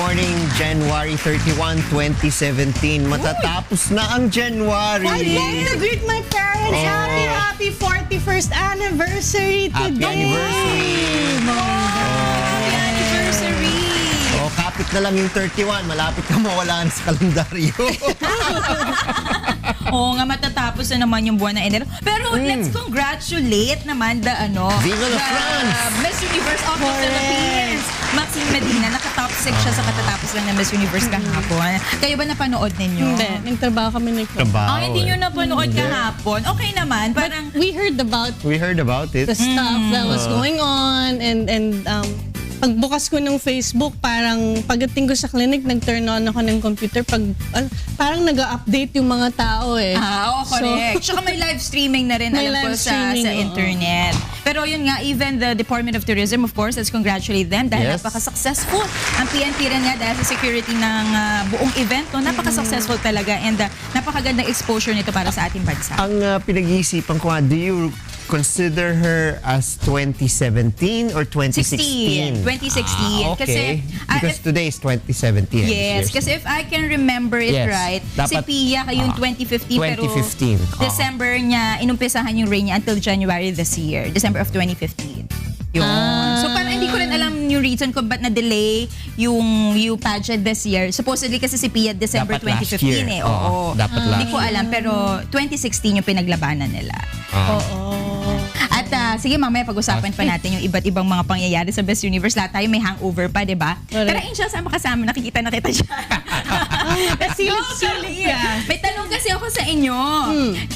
morning, January 31, 2017. Matatapos na ang January. I'd like to greet my parents. Happy 41st anniversary today. Happy anniversary. Happy anniversary! Kapit na lang yung 31. Malapit ka mawalaan sa kalendaryo. Oo nga, matatapos na naman yung buwan na Enero. Pero let's congratulate naman the Viva la France! Miss Universe of the Philippines. Maxine Medina, nakatop 6 siya sa katatapos lang ng Miss Universe kahapon. Kayo ba napanood ninyo? Hindi, nagtrabaho kami ni Chloe. Hindi nyo napanood kahapon. Okay naman, parang... We heard about it. the stuff that was going on and pagbukas ko ng Facebook, parang pagdating ko sa clinic, nag-turn on ako ng computer, parang nag-update yung mga tao eh. Correct. Tsaka may live streaming na rin, May alam ko, live sa streaming, internet. Pero yun nga, even the Department of Tourism, of course, let's congratulate them dahil Yes. napaka-successful. Ang PNP rin nga dahil sa security ng buong event, napaka-successful talaga and napakagandang exposure nito para sa ating bansa. Ang pinag-iisipan ko do you consider her as 2017 or 2016? 2016. Okay. Kasi, Because today is 2017. yes, kasi if I can remember it Yes. right, si Dapat, Pia yung 2015, pero 2015. December niya, inumpisahan yung reign niya until January this year. December of 2015. Yun. So parang hindi ko rin alam yung reason kung ba't na-delay yung pageant this year. Supposedly kasi si Pia December Dapat last 2015 year. Oo. Dapat last Hindi ko alam, pero 2016 yung pinaglabanan nila. At sige, mamaya pag-usapan pa natin yung iba't ibang mga pangyayari sa Best Universe. Lahat tayo may hangover pa, di ba? Pero Angel, saan makasama? Nakikita na kita dyan. May tanong kasi ako sa inyo.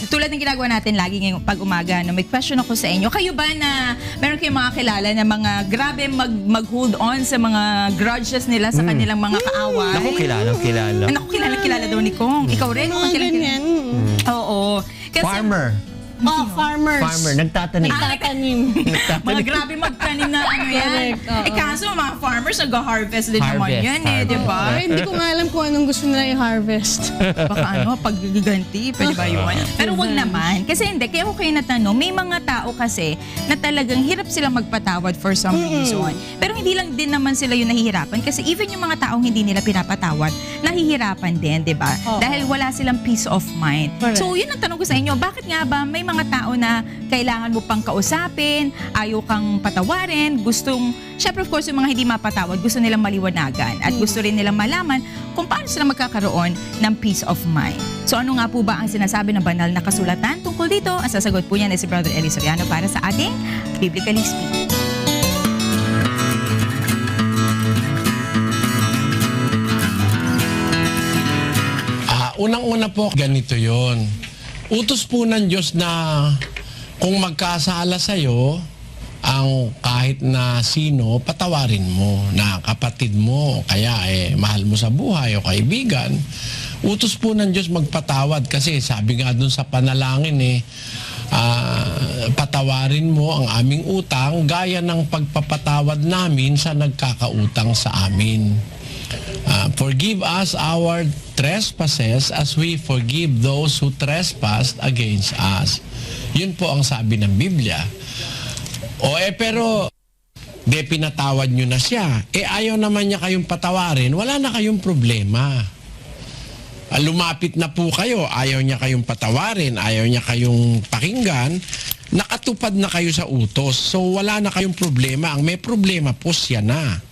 Tulad ng ginagawa natin lagi ngayong pag-umaga, may question ako sa inyo. Kayo ba na meron kayong mga kilala na mga grabe mag-hold on sa mga grudges nila sa kanilang mga kaaway? Ako kilala. Naku, kilala daw ni Kong. Ikaw rin? mga ganyan. Oo. Kasi, Farmer. Farmers. Nagtatanim. Nagtatanim. mga grabe magtanim na yan. Correct, oo. Kaso mga farmers nag-harvest din naman Harvest, yan di ba? Pero hindi ko nga alam kung anong gusto nila i-harvest. Baka paggiganti, pwede ba yun? Pero wag naman. Kasi hindi, kaya ako kayo natanong, may mga tao kasi na talagang hirap silang magpatawad for some reason. Pero hindi lang din naman sila yung nahihirapan. Kasi even yung mga taong hindi nila pinapatawad, nahihirapan din, di ba? Dahil wala silang peace of mind. Correct. So yun ang tanong ko sa inyo, bakit nga ba may mga tao na kailangan mo pang kausapin, ayaw kang patawarin, syempre of course yung mga hindi mapatawad, gusto nilang maliwanagan at gusto rin nilang malaman kung paano sila magkakaroon ng peace of mind. So ano nga po ba ang sinasabi ng banal na kasulatan tungkol dito? Ang sasagot po niya ni si Brother Eli Soriano para sa ating Biblically Speaking. Unang-una po, ganito yon. Utos po ng Diyos na kung magkasala sa'yo, ang kahit na sino, patawarin mo na kapatid mo, kaya mahal mo sa buhay o kaibigan. Utos po ng Diyos magpatawad kasi sabi nga dun sa panalangin patawarin mo ang aming utang gaya ng pagpapatawad namin sa nagkakautang sa amin. Forgive us our trespasses as we forgive those who trespass against us. Yun po ang sabi ng Biblia. Pero pinatawad nyo na siya. Ayaw naman niya kayong patawarin, wala na kayong problema. Lumapit na po kayo, ayaw niya kayong patawarin, ayaw niya kayong pakinggan, nakatupad na kayo sa utos. So wala na kayong problema. Ang may problema po siya na.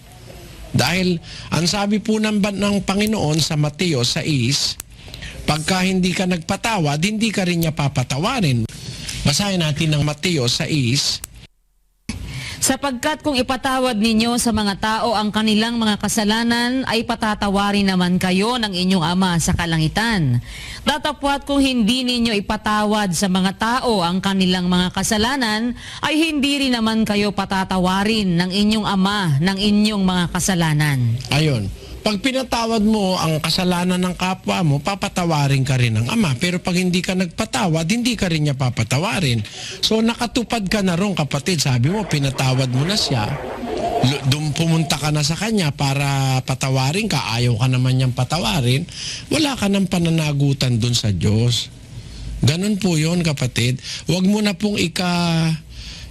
Dahil ang sabi po ng Panginoon sa Mateo 6, pagka hindi ka nagpatawad, hindi ka rin niya papatawarin. Basahin natin ng Mateo 6. Sapagkat kung ipatawad ninyo sa mga tao ang kanilang mga kasalanan, ay patatawarin naman kayo ng inyong Ama sa kalangitan. Datapwat kung hindi ninyo ipatawad sa mga tao ang kanilang mga kasalanan, ay hindi rin naman kayo patatawarin ng inyong Ama ng inyong mga kasalanan. Ayun. Pag pinatawad mo ang kasalanan ng kapwa mo, papatawarin ka rin ng Ama. Pero pag hindi ka nagpatawad, hindi ka rin niya papatawarin. So nakatupad ka na ron, kapatid. Sabi mo, pinatawad mo na siya. Pumunta ka na sa kanya para patawarin ka. Ayaw ka naman niyang patawarin. Wala ka ng pananagutan dun sa Diyos. Ganun po yun, kapatid. Huwag mo na pong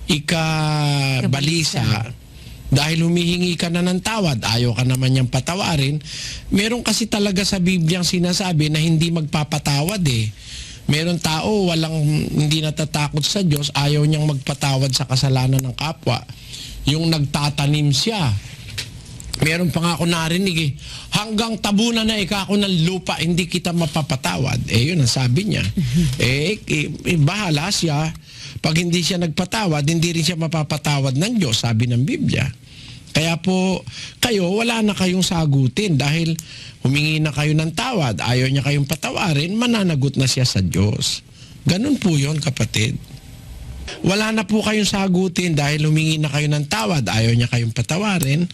ika-balisa Dahil humihingi ka na ng tawad, ayaw ka naman niyang patawarin. Meron kasi talaga sa Biblia ang sinasabi na hindi magpapatawad eh. Meron tao hindi natatakot sa Diyos, ayaw niyang magpatawad sa kasalanan ng kapwa. Yung nagtatanim siya. Meron pa nga ako narinig eh, hanggang tabunan na ako ng lupa, hindi kita mapapatawad. Eh yun ang sabi niya. Bahala siya. Pag hindi siya nagpatawad, hindi rin siya mapapatawad ng Diyos, sabi ng Biblia. Kaya po, kayo, wala na kayong sagutin dahil humingi na kayo ng tawad, ayaw niya kayong patawarin, mananagot na siya sa Diyos. Ganun po yun, kapatid. Wala na po kayong sagutin dahil humingi na kayo ng tawad, ayaw niya kayong patawarin.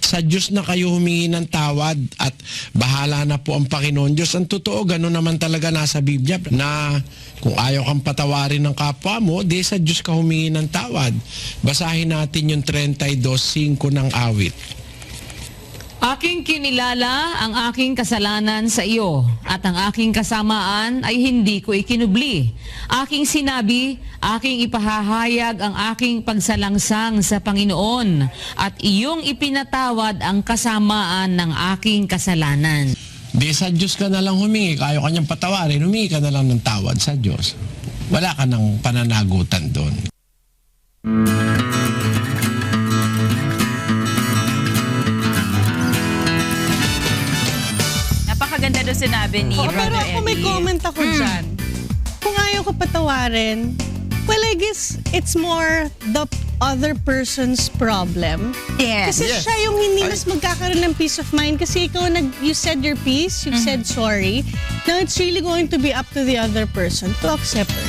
Sa Diyos na kayo humingi ng tawad at bahala na po ang Panginoon Diyos. Ang totoo, ganun naman talaga nasa Biblia na kung ayaw kang patawarin ng kapwa mo, di sa Diyos ka humingi ng tawad. Basahin natin yung 32:5 ng awit. Aking kinilala ang aking kasalanan sa iyo at ang aking kasamaan ay hindi ko ikinubli. Aking sinabi, aking ipahahayag ang aking pagsalangsang sa Panginoon at iyong ipinatawad ang kasamaan ng aking kasalanan. Di sa Diyos ka na lang humingi, ayaw kanyang patawarin, humingi ka na lang ng tawad sa Diyos. Wala ka ng pananagutan doon. Napakaganda doon sinabi ni Pero Brother ako may Eddie. comment ako dyan. Kung ayaw ko patawarin, well, I guess it's more the other person's problem. Yes. Kasi siya yung hindi mas magkakaroon ng peace of mind kasi you said your piece, you said sorry. Now it's really going to be up to the other person to accept it.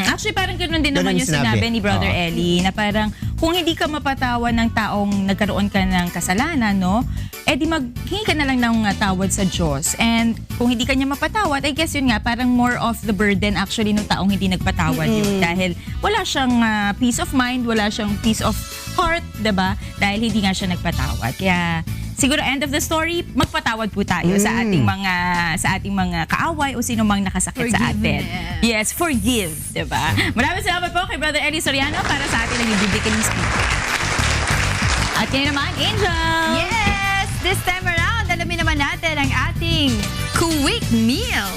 Actually, parang ganoon din naman Ganun yung sinabi. sinabi ni Brother Ellie na parang kung hindi ka mapatawan ng taong nagkaroon ka ng kasalanan, no? Eh di maghingi ka na lang ng tawad sa Diyos. And kung hindi ka niya mapatawad, I guess yun nga, parang more of the burden actually ng taong hindi nagpatawad yun. Dahil wala siyang peace of mind, wala siyang peace of heart, diba? Dahil hindi nga siya nagpatawad. Kaya siguro end of the story, magpatawad po tayo sa ating mga kaaway o sino mang nakasakit sa atin. Yes, forgive, 'di ba? Maraming salamat po kay Brother Eddie Soriano para sa ating naging biblical speaker. At ngayon naman, Angel. Yes! This time around, alamin naman natin ang ating quick meal.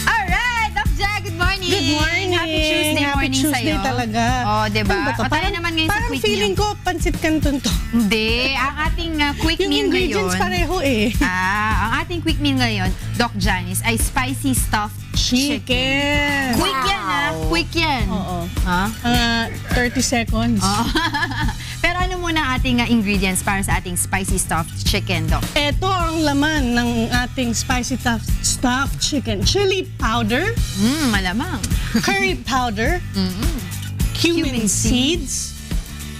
Alright, Doc Jack, good morning. Good morning. Happy Tuesday Happy morning Tuesday sa'yo. talaga. Oh, diba? Ano ba to? O, tayo naman ngayon sa parang quick feeling meal. ko, pansit canton to. Hindi, ang ating quick Yung meal ingredients ngayon. pareho eh. Ang ating quick meal ngayon, Doc Janice, ay spicy stuffed chicken. Chicken. Quick yan, ha? Quick yan. Oo. Ha? 30 seconds. Oh. Pero ano muna ang ating ingredients para sa ating spicy stuffed chicken, Doc? Ito ang laman ng ating spicy stuffed chicken. Chili powder, Malamang. curry powder, cumin seeds,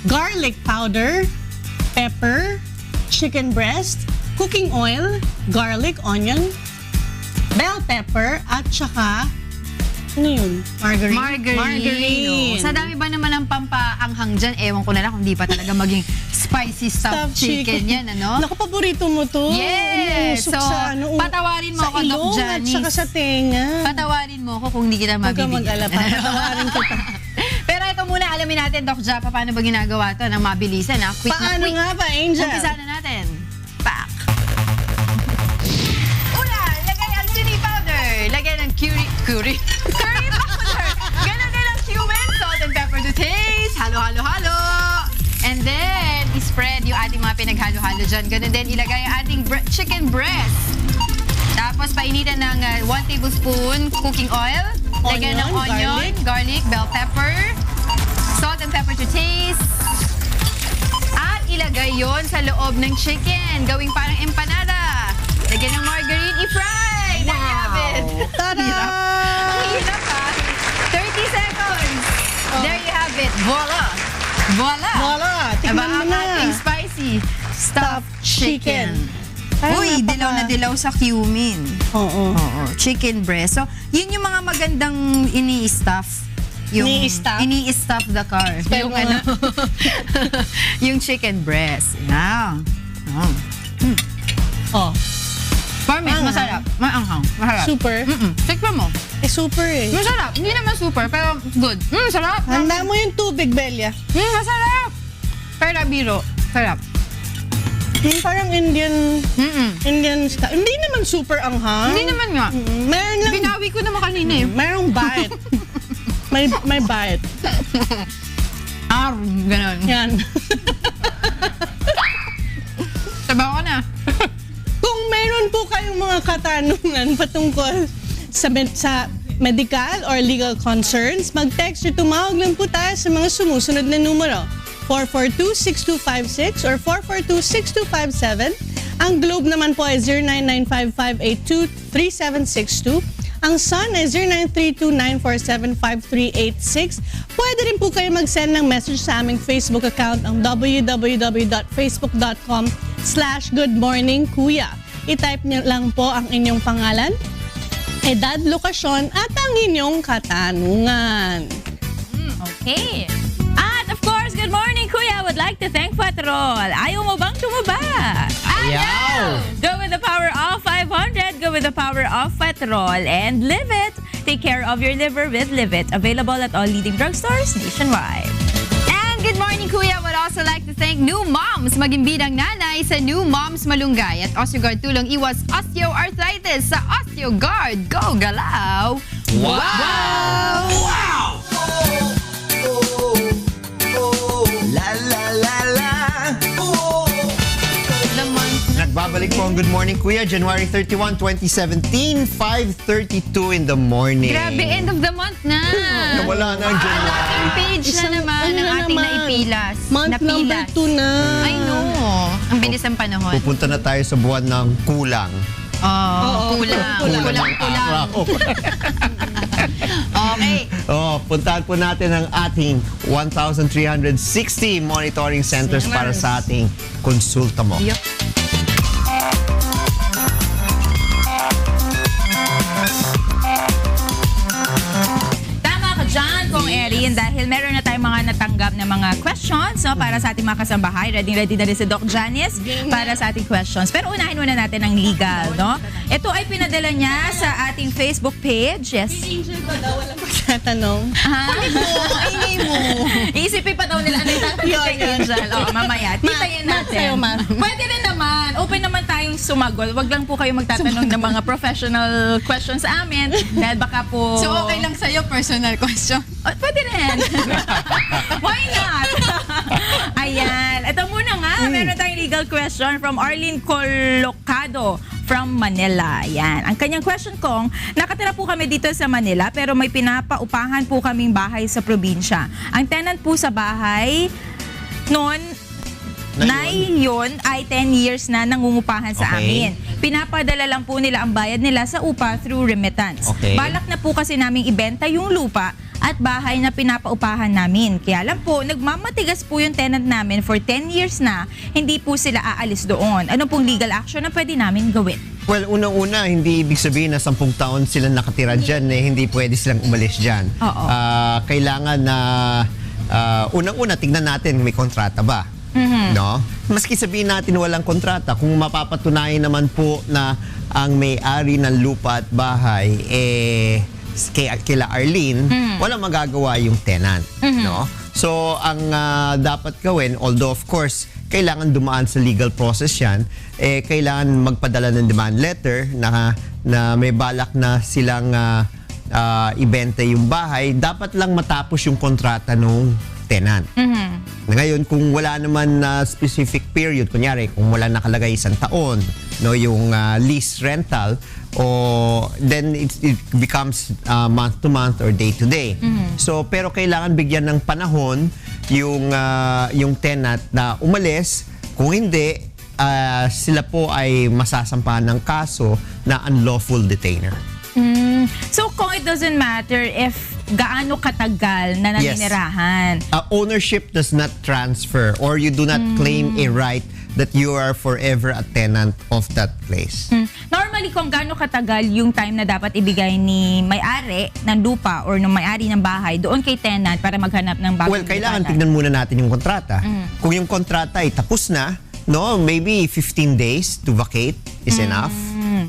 garlic powder, pepper, chicken breast, cooking oil, garlic, onion, bell pepper, at saka, ano yun? Margarine. Margarine. Sa dami ba naman ng pampaanghang dyan? Ewan ko na lang kung di pa talaga maging spicy stuffed chicken yan, ano? Naku, paborito mo to. Yes! Umusok So, sa, patawarin mo sa ako, Doc ilong at Janice. saka sa tenga. Patawarin mo ako kung hindi kita Huwag ka mabibigyan. mag-alala, patawarin kita. Pero ito muna, alamin natin, Doc Ja, paano ba ginagawa to ng mabilisan, ha? Quick na Paano quick. nga ba, Angel? Umpisa na natin. Pak! Una, lagay ang chili powder. Lagay ng curry powder. Ganun din ang cumin, salt and pepper to taste. Halo. And then, spread yung ating mga pinaghalo-halo dyan. Ganun din, ilagay ang ating chicken breast. Tapos, painitan ng 1 tablespoon cooking oil. Lagyan ng onion, garlic, bell pepper, salt and pepper to taste. At ilagay yon sa loob ng chicken. Gawing parang empanada. Lagyan ng margarine, i-fry. There you have it. Tada! Ang hirap, ha? 30 seconds. There you have it. Voila! Voila! Tikman mo Ang na. ating spicy stuffed chicken. Parang Uy, napaka- dilaw na dilaw sa cumin. Oo. Oo, chicken breast. So, yun yung mga magandang ini-stuff. Ini-stuff? Ini-stuff the car. Spell Yung mo nga. yung chicken breast. Yan. Oh. Promise, Anghang. masarap. Maanghang. Masarap. Super. Tikman mo. Super eh. Masarap. Hindi naman super, pero good. Sarap. Handa mo yung tubig, Belia. Masarap. Pero biro. Sarap. Parang Indian style. Hindi naman super anghang. Hindi naman nga. Meron lang. Binawi ko naman kanina eh. Merong bite. may bite. Ganon. Yan. Sabaw ko na. Kung meron po kayong mga katanungan patungkol sa medical or legal concerns, mag-text or tumawag lang po tayo sa mga sumusunod na numero. 442-6256 or 442-6257. Ang Globe naman po ay 0995-582-3762. Ang Sun ay 0932-947-5386. Pwede rin po kayo mag-send ng message sa aming Facebook account ang www.facebook.com/goodmorningkuya. I-type niyo lang po ang inyong pangalan, edad, lokasyon at ang inyong katanungan. Okay. At of course, good morning, Kuya. I would like to thank Patrol. Ayaw mo bang tumaba? Ayaw! Go with the power of 500. Go with the power of Patrol and live it. Take care of your liver with Live It. Available at all leading drugstores nationwide. And good morning, Kuya. Would also like to thank New Moms. Maging bidang nanay sa New Moms Malunggay at OsteoGuard tulong iwas osteoarthritis sa OsteoGuard. Go Galaw! Wow! La la la la. Nagbabalik po ang Good Morning Kuya, January 31, 2017, 5:32 in the morning. Grabe, end of the month na. Nawala na ang January. Page na naman ano ang na ating naman? naipilas. Month number 2 na. I know. Ang bilis ng panahon. Pupunta na tayo sa buwan ng kulang. Kulang. Okay. Puntahan po natin ang ating 1,360 monitoring centers para sa ating konsulta mo. Yup. Tama ka dyan, Kong Erin, dahil meron na tayong mga natanggap na mga questions para sa ating mga kasambahay. Ready na rin si Doc Janice para sa ating questions. Pero unahin muna natin ang legal, no? Ito ay pinadala niya sa ating Facebook page. Yes. Angel ko daw, walang magtatanong. Ay mo. Iisipin pa daw nila ano yung tatanong kay Angel. Mamaya. Titayin Math sa'yo, natin. math. Pwede rin naman. Open naman tayong sumagot. Wag lang po kayo magtatanong ng mga professional questions sa amin. Dahil baka po... So okay lang sa'yo, personal question. Oh, pwede rin. Why not? Ayan. Ito muna nga. Meron tayong legal question from Arlene Colocado from Manila. Ayan. Ang kanyang question kong, nakatira po kami dito sa Manila pero may pinapaupahan po kaming bahay sa probinsya. Ang tenant po sa bahay noon yun ay 10 years na nangungupahan sa amin. Pinapadala lang po nila ang bayad nila sa upa through remittance. Okay. Balak na po kasi naming ibenta yung lupa at bahay na pinapaupahan namin. Kaya lang po, nagmamatigas po yung tenant namin for 10 years na, hindi po sila aalis doon. Ano pong legal action na pwede namin gawin? Well, unang-una, hindi ibig sabihin na 10 taon sila nakatira dyan, hindi pwede silang umalis dyan. Oo. Kailangan na, unang-una, tingnan natin may kontrata ba. No? Maski sabihin natin walang kontrata, kung mapapatunayan naman po na ang may-ari ng lupa at bahay, kila Arlene, walang magagawa yung tenant. No? So, ang dapat gawin, although of course, kailangan dumaan sa legal process yan, kailangan magpadala ng demand letter na may balak na silang ibenta yung bahay, dapat lang matapos yung kontrata nung tenant. Ngayon, kung wala naman na specific period, kunyari, kung wala nakalagay 1 taon, no, yung lease rental, then it becomes month to month or day to day. So, pero kailangan bigyan ng panahon yung tenant na umalis. Kung hindi, sila po ay masasampahan ng kaso na unlawful detainer. So, kung it doesn't matter if gaano katagal na naninirahan. Ownership does not transfer or you do not claim a right that you are forever a tenant of that place. Normally, kung gaano katagal yung time na dapat ibigay ni may-ari ng lupa or ng may-ari ng bahay doon kay tenant para maghanap ng bagong Well, kailangan lipatan. tignan muna natin yung kontrata. Kung yung kontrata ay tapos na, no, maybe 15 days to vacate is enough.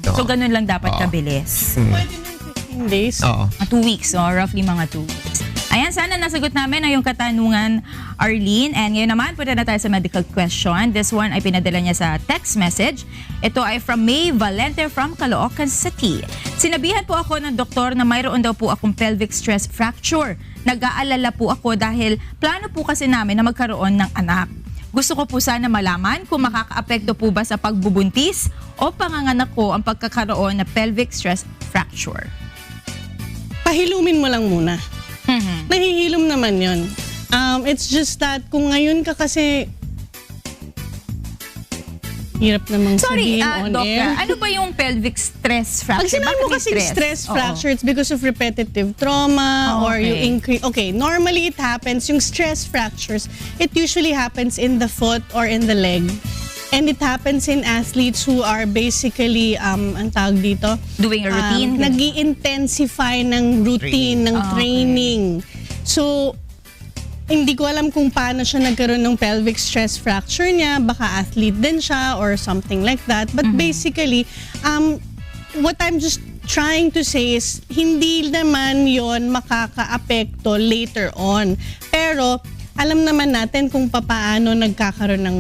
Oo. So, ganun lang dapat Oo. kabilis. Pwede ng 15 days. Oo. 2 weeks, roughly mga 2 weeks. Ayan, sana nasagot namin ang iyong katanungan, Arlene. And ngayon naman, punta na tayo sa medical question. This one ay pinadala niya sa text message. Ito ay from May Valente from Caloocan City. Sinabihan po ako ng doktor na mayroon daw po akong pelvic stress fracture. Nag-aalala po ako dahil plano po kasi namin na magkaroon ng anak. Gusto ko po sana malaman kung makakaapekto po ba sa pagbubuntis o panganganak ko ang pagkakaroon ng pelvic stress fracture. Pahilumin mo lang muna. Mhm. Nahihilom naman yun. It's just that kung ngayon ka kasi hirap namang Sorry, sabihin on Doc, air. ano ba yung pelvic stress fracture? Pag sinabi mo Bakit may kasi stress Oo. fracture, it's because of repetitive trauma Oh, or okay. you increase. Okay, normally it happens, yung stress fractures, it usually happens in the foot or in the leg. And it happens in athletes who are basically, ang tawag dito, Doing a routine? nag-i-intensify ng routine, ng Okay. training. So, hindi ko alam kung paano siya nagkaroon ng pelvic stress fracture niya. Baka athlete din siya or something like that. But basically, what I'm just trying to say is, hindi naman yon makakaapekto later on. Pero, alam naman natin kung paano nagkakaroon ng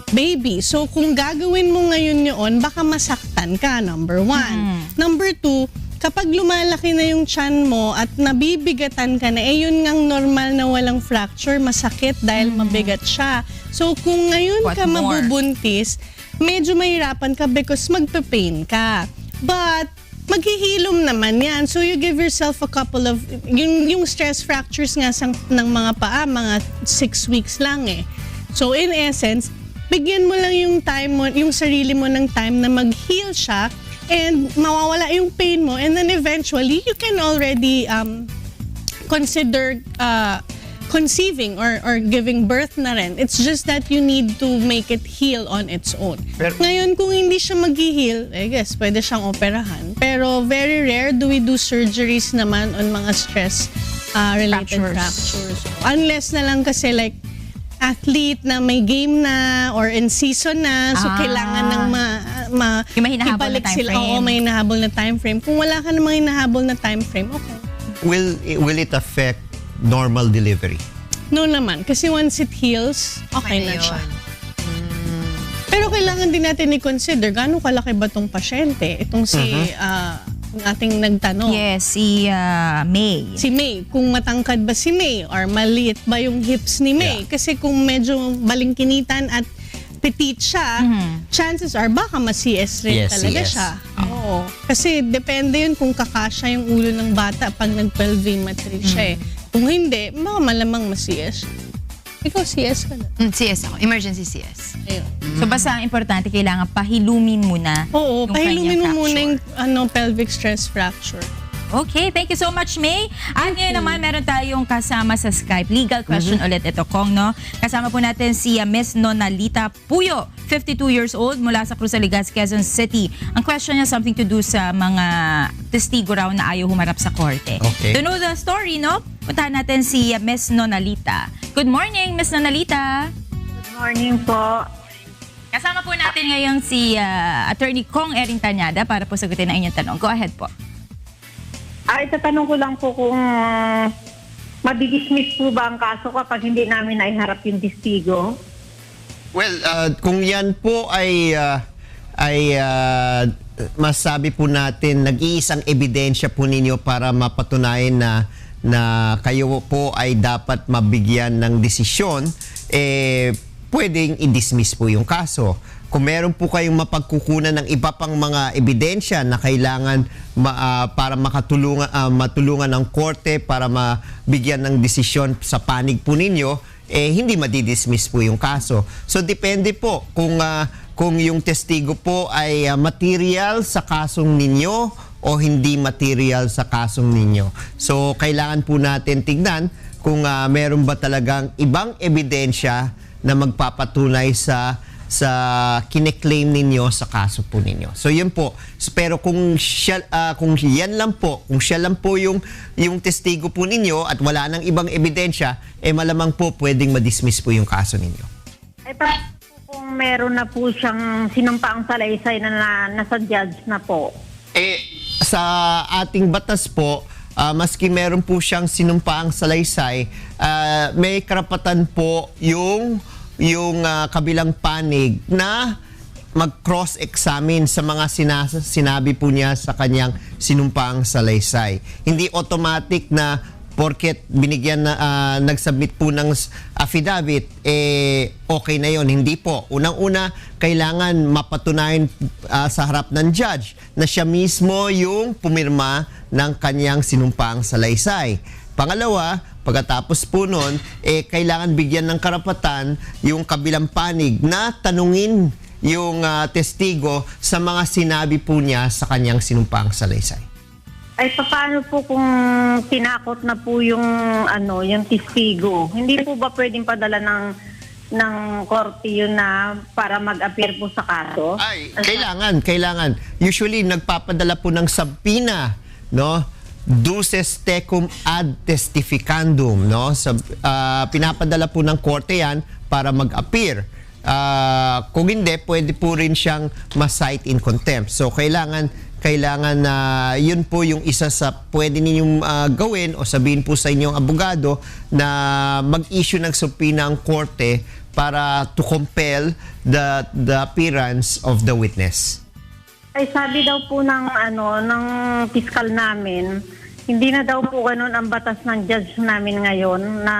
baby. So, kung gagawin mo ngayon yun, baka masaktan ka, number 1. Number 2, kapag lumalaki na yung tiyan mo at nabibigatan ka na, yun ngang normal na walang fracture, masakit dahil mabigat siya. So, kung ngayon What ka more? mabubuntis, medyo mahirapan ka because magpe-pain ka. But, maghihilom naman yan. So, you give yourself a couple of, yung stress fractures nga ng mga paa, mga 6 weeks lang eh. So, in essence, bigyan mo lang yung time mo, yung sarili mo ng time na mag-heal siya and mawawala yung pain mo and then eventually you can already consider conceiving or giving birth na rin. It's just that you need to make it heal on its own. Ngayon, kung hindi siya mag-heal, I guess, pwede siyang operahan. Pero very rare do we do surgeries naman on mga stress-related fractures. Unless na lang kasi like, athlete na may game na or in season na, so kailangan ng Yung may hinahabol na ibalik time sila. frame. Oo, may hinahabol na time frame. Kung wala ka namang hinahabol na time frame, okay. Will it affect normal delivery? No naman. Kasi once it heals, okay na yun. siya. Pero kailangan din natin i-consider gaano kalaki ba tong pasyente? Itong si yung ating nagtanong. Yes, si May. Si May, kung matangkad ba si May or maliit ba yung hips ni May. Kasi kung medyo balingkinitan at petite siya, chances are baka ma-CS rin Yes, talaga yes. siya. Oo. Kasi depende yun kung kakasya yung ulo ng bata pag nag-pelvimetry siya eh. Kung hindi, baka malamang ma-CS. Ikaw CS ka na. CS ako. Emergency CS. Ayun. So basta ang importante, kailangan pahilumin muna. Oo, yung pahilumin kanyang mo muna fracture. yung pelvic stress fracture. Okay, thank you so much, May. At ngayon naman, meron tayong kasama sa Skype. Legal question ulit ito, Kong, no? Kasama po natin si Miss Nonalita Puyo, 52 years old, mula sa Cruzaligaz, Quezon City. Ang question niya something to do sa mga testigo raw na ayaw humarap sa korte. Okay. To know the story, no? Puntahan natin si Miss Nonalita. Good morning, Miss Nonalita. Good morning po. Kasama po natin ngayon si Attorney Kong Erin Tanyada para po sagutin ang inyong tanong. Go ahead po. Itatanong ko lang po kung madidismiss po ba ang kaso kapag hindi namin naiharap yung testigo? Well, kung yan po ay masabi po natin, nag-iisang ebidensya po ninyo para mapatunayan na kayo po ay dapat mabigyan ng desisyon, pwedeng i-dismiss po yung kaso. Kung meron po kayong mapagkukunan ng iba pang mga ebidensya na kailangan para matulungan ng korte para mabigyan ng desisyon sa panig po ninyo, hindi madidismiss po yung kaso. So depende po kung yung testigo po ay material sa kasong ninyo o hindi material sa kasong ninyo. So kailangan po natin tignan kung meron ba talagang ibang ebidensya na magpapatunay sa kine-claim ninyo sa kaso po ninyo. So yun po. Pero kung siya lang po yung testigo po ninyo at wala nang ibang ebidensya, malamang po pwedeng ma-dismiss po yung kaso ninyo. Paano po kung meron na po siyang sinumpaang salaysay na nasa judge na po. Sa ating batas po, maski meron po siyang sinumpaang salaysay, may karapatan po yung kabilang panig na mag-cross-examine sa mga sinabi po niya sa kanyang sinumpaang salaysay. Hindi automatic na porket binigyan na nag-submit po ng affidavit, okay na yon. Hindi po. Unang-una, kailangan mapatunayan sa harap ng judge na siya mismo yung pumirma ng kanyang sinumpaang salaysay. Pangalawa, pagkatapos po nun, kailangan bigyan ng karapatan yung kabilang panig na tanungin yung testigo sa mga sinabi po niya sa kanyang sinumpaang salaysay. Ay, paano po kung tinakot na po yung testigo? Hindi po ba pwedeng padala ng korte yun na para mag-appear po sa kaso? Ay, kailangan. Usually, nagpapadala po ng subpoena, no? Duces tecum ad testificandum, no? Pinapadala po ng korte yan para mag-appear. Kung hindi, pwede po rin siyang ma-cite in contempt. So, kailangan na yun po yung isa sa pwede ninyong gawin o sabihin po sa inyong abogado na mag-issue ng subpoena ang korte para to compel the appearance of the witness. Ay, sabi daw po ng piskal namin, hindi na daw po ganun ang batas ng judge namin ngayon na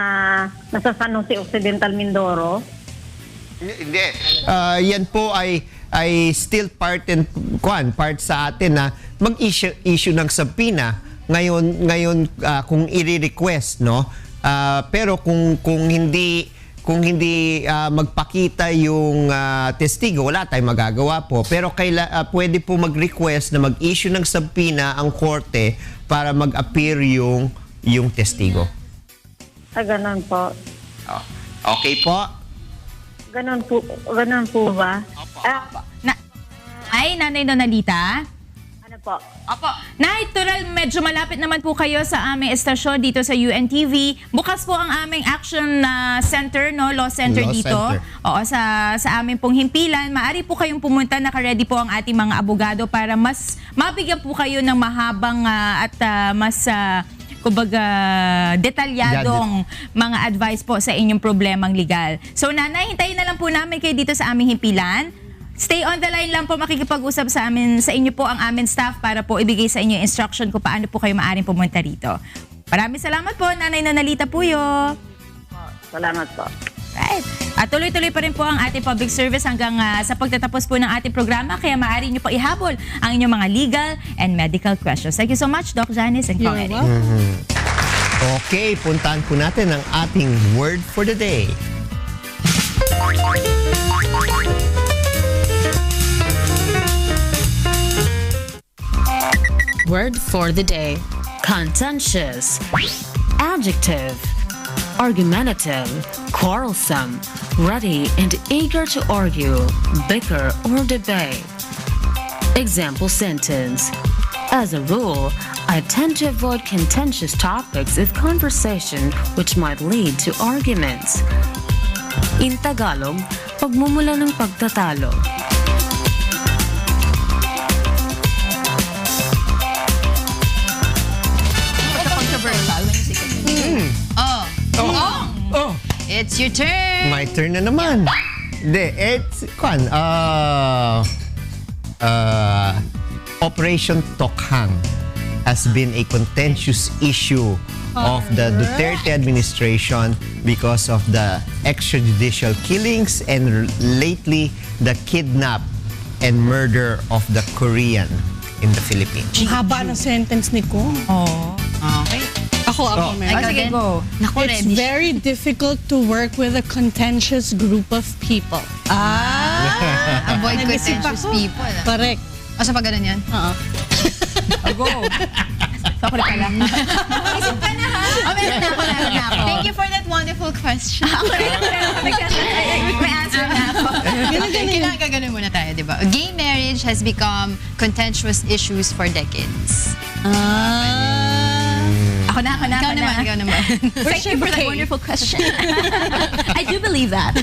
nasa San Jose Occidental, Mindoro. Hindi. Yan po ay still part sa atin na mag-issue ng subpoena ngayon kung i-request, no? Pero kung hindi magpakita yung testigo, wala tayong magagawa po. Pero pwede po mag-request na mag-issue ng subpoena ang korte para mag-appear yung testigo. Ganun po. Okay po? Ganun po ba? Nanay Donalita? Ano po? Opo. Nay, tural, medyo malapit naman po kayo sa aming estasyon dito sa UNTV. Bukas po ang aming action center, no? Law center Law dito. center. Oo, sa aming pong himpilan. Maaari po kayong pumunta, naka-ready po ang ating mga abogado para mas mabigyan po kayo ng mahabang at mas kumbaga detalyadong mga advice po sa inyong problemang legal. So nanay, hintayin na lang po namin kayo dito sa aming himpilan. Stay on the line lang po, makikipag-usap sa inyo po ang aming staff para po ibigay sa inyo instruction kung paano po kayo maaaring pumunta rito. Maraming salamat po, Nanay Donalita Puyo. Salamat po. Right. At tuloy-tuloy pa rin po ang ating public service hanggang sa pagtatapos po ng ating programa. Kaya maaari nyo po ihabol ang inyong mga legal and medical questions. Thank you so much, Doc Janice and Kong Eddie. Okay, puntahan po natin ang ating word for the day. Word for the day. Contentious. Adjective. Argumentative, quarrelsome, ready and eager to argue, bicker, or debate. Example sentence. As a rule, I tend to avoid contentious topics of conversation which might lead to arguments. In Tagalog, pagmumula ng pagtatalo. It's your turn. My turn na naman. Hindi, it's, Operation Tokhang has been a contentious issue of the Duterte administration because of the extrajudicial killings and lately the kidnap and murder of the Korean in the Philippines. Ang haba ng sentence ni Kong. Okay. Ako, meron. Sige, din. go. Naku, It's ready. very difficult to work with a contentious group of people. Avoid Nag-isip contentious ako. people. Correct. Asa pa ganun yan? Oo. Go. Sorry pala. Isip ka na ha? Meron na ako. Thank you for that wonderful question. May answer na ako. Kailangan gaganon muna tayo, di ba? Gay marriage has become contentious issues for decades. Ako na. Ikaw naman. Thank you for that wonderful question. I do believe that.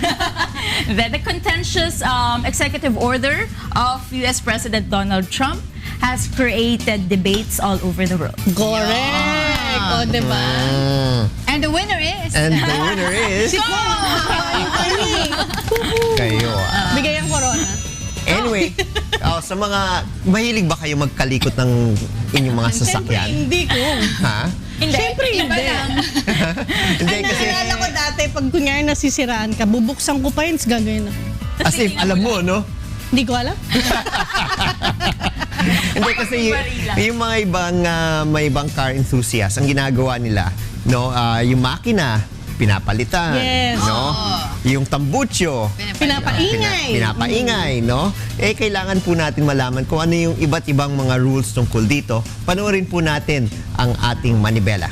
Then the contentious executive order of U.S. President Donald Trump has created debates all over the world. Correct. O, diba? And the winner is... And the winner is... kayo. Bigay ang corona. Anyway, sa mga... Mahilig ba kayo magkalikot ng inyong mga sasakyan? Hindi ko. Ha? Siyempre hindi. Hindi Ay, kasi... naalala ko dati, pag kunyari nasisiraan ka, bubuksan ko pa yun, gagawin na. As if, alam mo, no? Hindi ko alam. Hindi kasi yung mga ibang may ibang car enthusiasts, ang ginagawa nila, no, yung makina pinapalitan, Yes. no? Yung tambucho Pinapaingay. pinapaingay, no? Kailangan po natin malaman kung ano yung iba't ibang mga rules tungkol dito. Panoorin po natin ang ating manibela.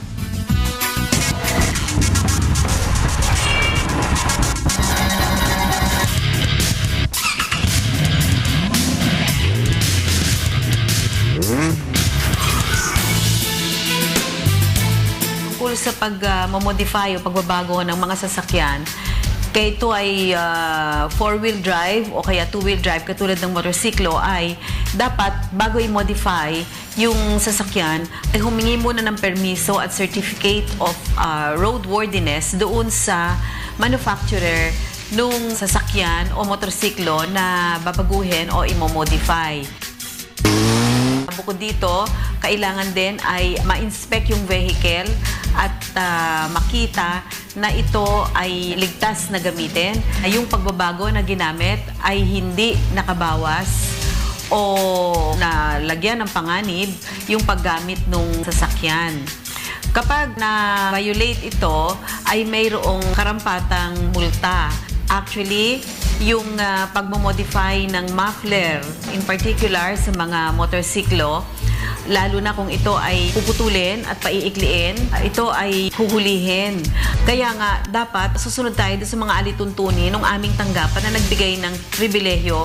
Tungkol sa pag-modify o pagbabago ng mga sasakyan, kaya ito ay 4-wheel drive o kaya 2-wheel drive katulad ng motorsiklo, ay dapat bago i-modify yung sasakyan ay humingi muna ng permiso at certificate of roadworthiness doon sa manufacturer nung sasakyan o motorsiklo na babaguhin o i-modify. Bukod dito, kailangan din ay ma-inspect yung vehicle at makita na ito ay ligtas na gamitin. Yung pagbabago na ginamit ay hindi nakabawas o nalagyan ng panganib yung paggamit ng sasakyan. Kapag na-violate ito, ay mayroong karampatang multa. Actually, yung pagmamodify ng muffler, in particular sa mga motorsiklo, lalo na kung ito ay puputulin at paiikliin, ito ay huhulihin. Kaya nga, dapat susunod tayo sa mga alituntunin ng aming tanggapan na nagbigay ng pribilehyo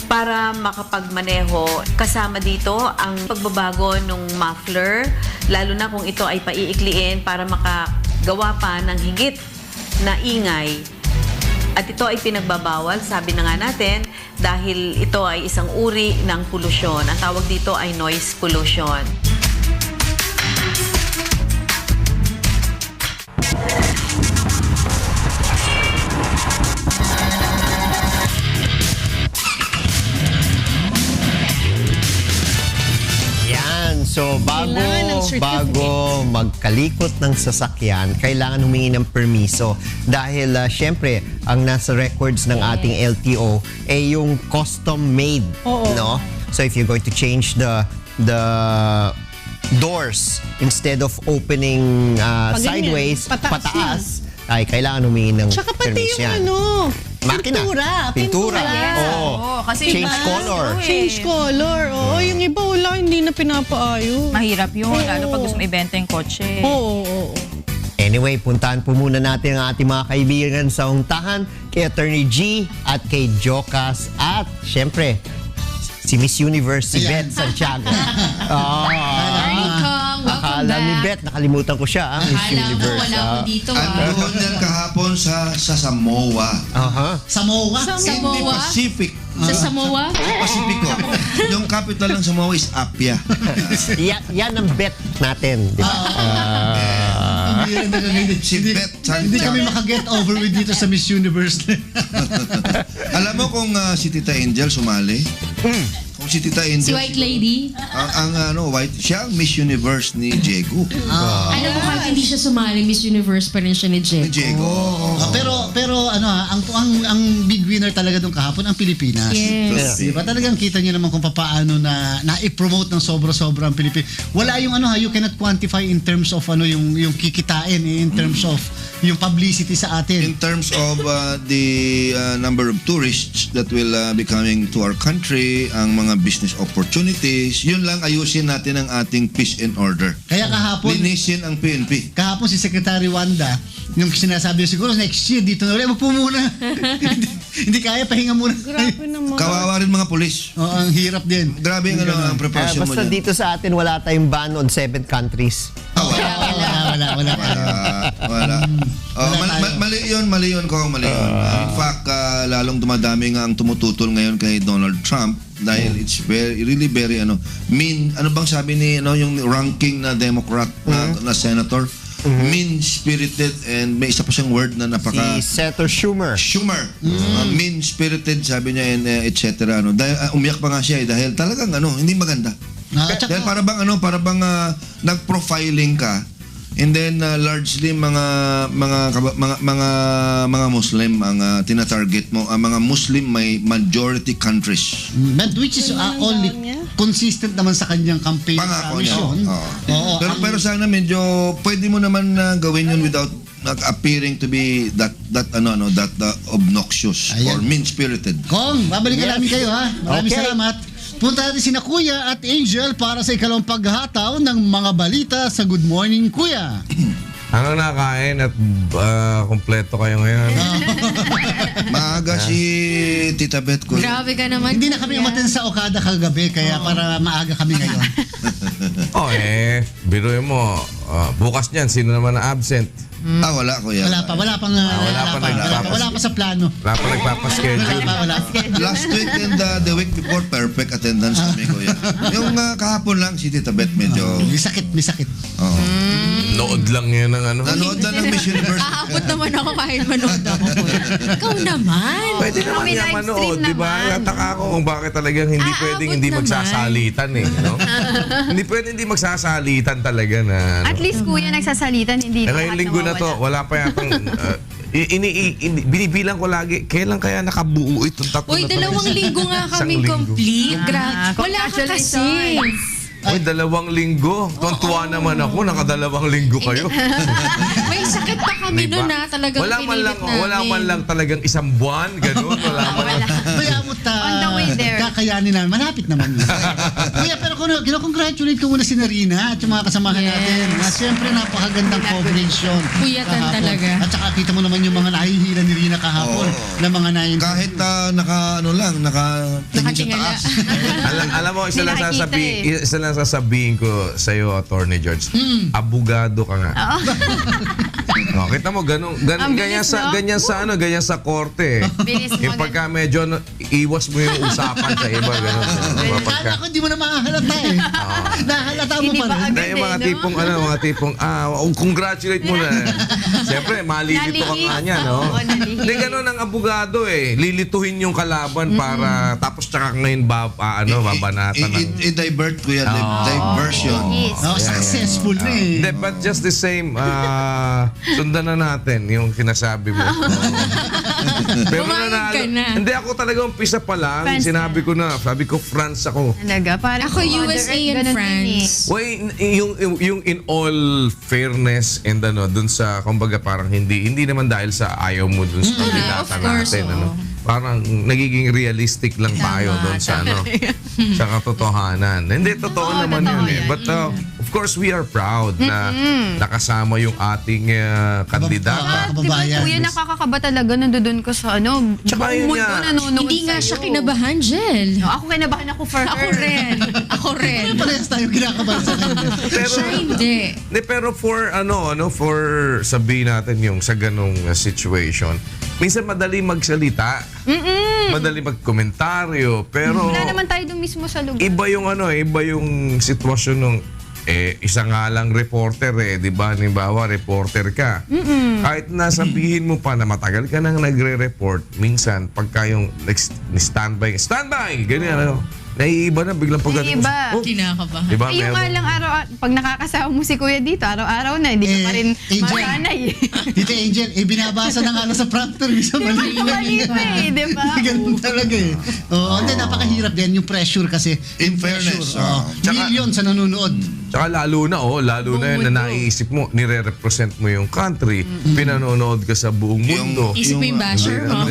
para makapagmaneho. Kasama dito ang pagbabago ng muffler, lalo na kung ito ay paiikliin para makagawa pa ng higit na ingay. At ito ay pinagbabawal, sabi na nga natin, dahil ito ay isang uri ng polusyon. Ang tawag dito ay noise pollution. So, Kailangan ng certificate. bago magkalikot ng sasakyan, kailangan humingi ng permiso. Dahil, syempre, ang nasa records ng ating LTO ay yung custom-made. Oo. No? So, if you're going to change the doors, instead of opening sideways, pataas, ay kailangan humingi ng Tsaka pati permiso yung yan. Makina. Pintura. Oo. kasi Change iba, color. Change color. Oo, yung iba wala, hindi na pinapaayos. Mahirap yun, Oo. lalo pag gusto mo ibenta yung kotse. Oo. Anyway, puntahan po muna natin ang ating mga kaibigan sa ungtahan, kay Attorney G at kay Jocas at syempre si Miss Universe, si Beth Santiago. Akala ni Beth, nakalimutan ko siya, Miss Universe. Wala ko dito. Andun yan kahapon sa Samoa. Samoa? Hindi Pacific. Sa Samoa? Pacifico. Yung capital ng Samoa is Apia. Yan ang bet natin, di ba? Si Beth Hindi kami Santiago. makaget over with dito sa Miss Universe. Alam mo kung si Tita Angel sumali? Kung si Tita Angel... Si White Lady? White, siya ang Miss Universe ni Diego. Alam mo, kahit hindi siya sumali, Miss Universe pa rin siya ni Jake. Ni Diego. Pero ang big winner talaga doon kahapon ang Pilipinas. Yes. Diba? Talagang kita niyo naman kung paano na i-promote ng sobra-sobra ang Pilipinas. Wala yung you cannot quantify in terms of yung kikitain in terms of yung publicity sa atin. In terms of the number of tourists that will be coming to our country, ang mga business opportunities, yun lang ayusin natin ang ating peace and order. Kaya kahapon, Linisin ang PNP. kahapon si Secretary Wanda, yung sinasabi niya, siguro next year dito na ulit, magpo muna. hindi kaya, pahinga muna. Grabe naman. Kawawa rin mga polis. Oo, ang hirap din. Grabe ang preparation mo Basta dyan. dito sa atin, wala tayong ban on 7 countries. Wala. Wala. Mali yun ko. In fact, lalong dumadami nga ang tumututol ngayon kay Donald Trump dahil it's really very mean. Ano bang sabi ni yung ranking na Democrat na senator? Mean-spirited, and may isa pa siyang word na napaka... Si Senator Schumer. Mean-spirited, sabi niya, and etc. Dahil, umiyak pa nga siya dahil talagang hindi maganda. Dahil para bang nag-profiling ka, and then largely mga Muslim ang tina-target mo. Ang mga Muslim may majority countries. But which is only consistent naman sa kanyang campaign mission. Pero sana medyo pwede mo naman gawin yun without appearing to be that obnoxious or mean-spirited. Kong, babalikan namin kayo ha. Maraming salamat. Punta natin sina Kuya at Angel para sa ikalawang paghataw ng mga balita sa Good Morning Kuya. Ano nakain at kompleto kayo ngayon? Maaga si Tita Beth ko. Grabe ka naman. Hindi na kami umaten sa Okada kagabi kaya para maaga kami ngayon. Biruin mo, bukas niyan, sino naman na absent? Wala Kuya. Wala pa sa plano. Wala pa nagpapaschedule. Wala. Last week and the week before, perfect attendance kami Kuya. Yung kahapon lang si Tita Beth medyo... May sakit. Nood lang yan ng Nanood na ng Miss Universe. Aabot naman ako kahit manood ako. Ikaw naman. Pwede naman niya manood, di ba? Nataka ako kung bakit talagang hindi pwedeng hindi magsasalitan Hindi pwedeng hindi magsasalitan talaga na... At least Kuya nagsasalitan, hindi ngayong linggo na to, wala pa yatang... binibilang ko lagi, kailan kaya nakabuo itong tatlo na to? 2 linggo nga kami complete. Wala ka kasi. 2 linggo. Tuwa naman ako, naka2 linggo kayo. May sakit pa kami diba? noon na talagang pinilit namin. Wala man lang talagang 1 buwan, gano'n. Mayamot On the way there. Kakayanin namin. Malapit naman. Kuya, pero kino-congratulate ko muna si Narina at yung mga kasamahan natin. Siyempre, napakagandang coverage yun. Kuyatan talaga. At saka kita mo naman yung mga nahihila ni Rina kahapon. Na mga nahin. Kahit nakatingin sa taas. Alam mo, isa lang sasabihin ko sa iyo, Attorney George. Abogado ka nga. Kita mo ganyan sa korte. Yung pagka medyo iwas mo yung usapan sa iba, ganun. Kala ko hindi mo na makahalata Nahalata mo pa rin. Yung mga tipong congratulate mo na. Siyempre, malilito ka nga niya, no? Hindi ganun ang abogado lilituhin yung kalaban para tapos tsaka ngayon babanatan ng... I-divert ko yan. Diversion. Successful na But just the same, sundan na natin yung sinasabi mo. Pero hindi ako talaga umpisa pa lang. Sabi ko France ako. Ako USA and France. Yung in all fairness and dun sa, kumbaga parang hindi naman dahil sa ayaw mo dun sa kandidata natin. Parang nagiging realistic lang tayo doon sa sa katotohanan. Hindi, totoo naman yun But of course, we are proud na nakasama yung ating kandidata. Kuya, nakakakaba talaga nandoon ko sa Tsaka yun Hindi nga siya kinabahan, Jel. Ako kinabahan ako for her. Ako rin. Parehas tayo kinakabahan sa kanya. Siya hindi. Pero for sabihin natin yung sa ganong situation, minsan madali magsalita, madali magkomentaryo, pero wala naman tayo doon mismo sa lugar. Iba yung sitwasyon ng isa nga lang reporter di ba? Halimbawa, reporter ka. Kahit nasabihin mo pa na matagal ka nang nagre-report, minsan pagka yung standby, ganyan naiiba na biglang pagdating. Kinakaba. Diba? Yung nga lang pag nakakasama mo si Kuya dito, araw-araw na, hindi ka pa rin masanay. Tita Angel, binabasa na nga sa prompter. Bisa mali diba? Ganun talaga hindi, napakahirap din yung pressure kasi. In fairness. Million sa nanonood. Tsaka lalo na yun na naiisip mo, nire-represent mo yung country, pinanonood ka sa buong mundo. Isip mo yung basher mo.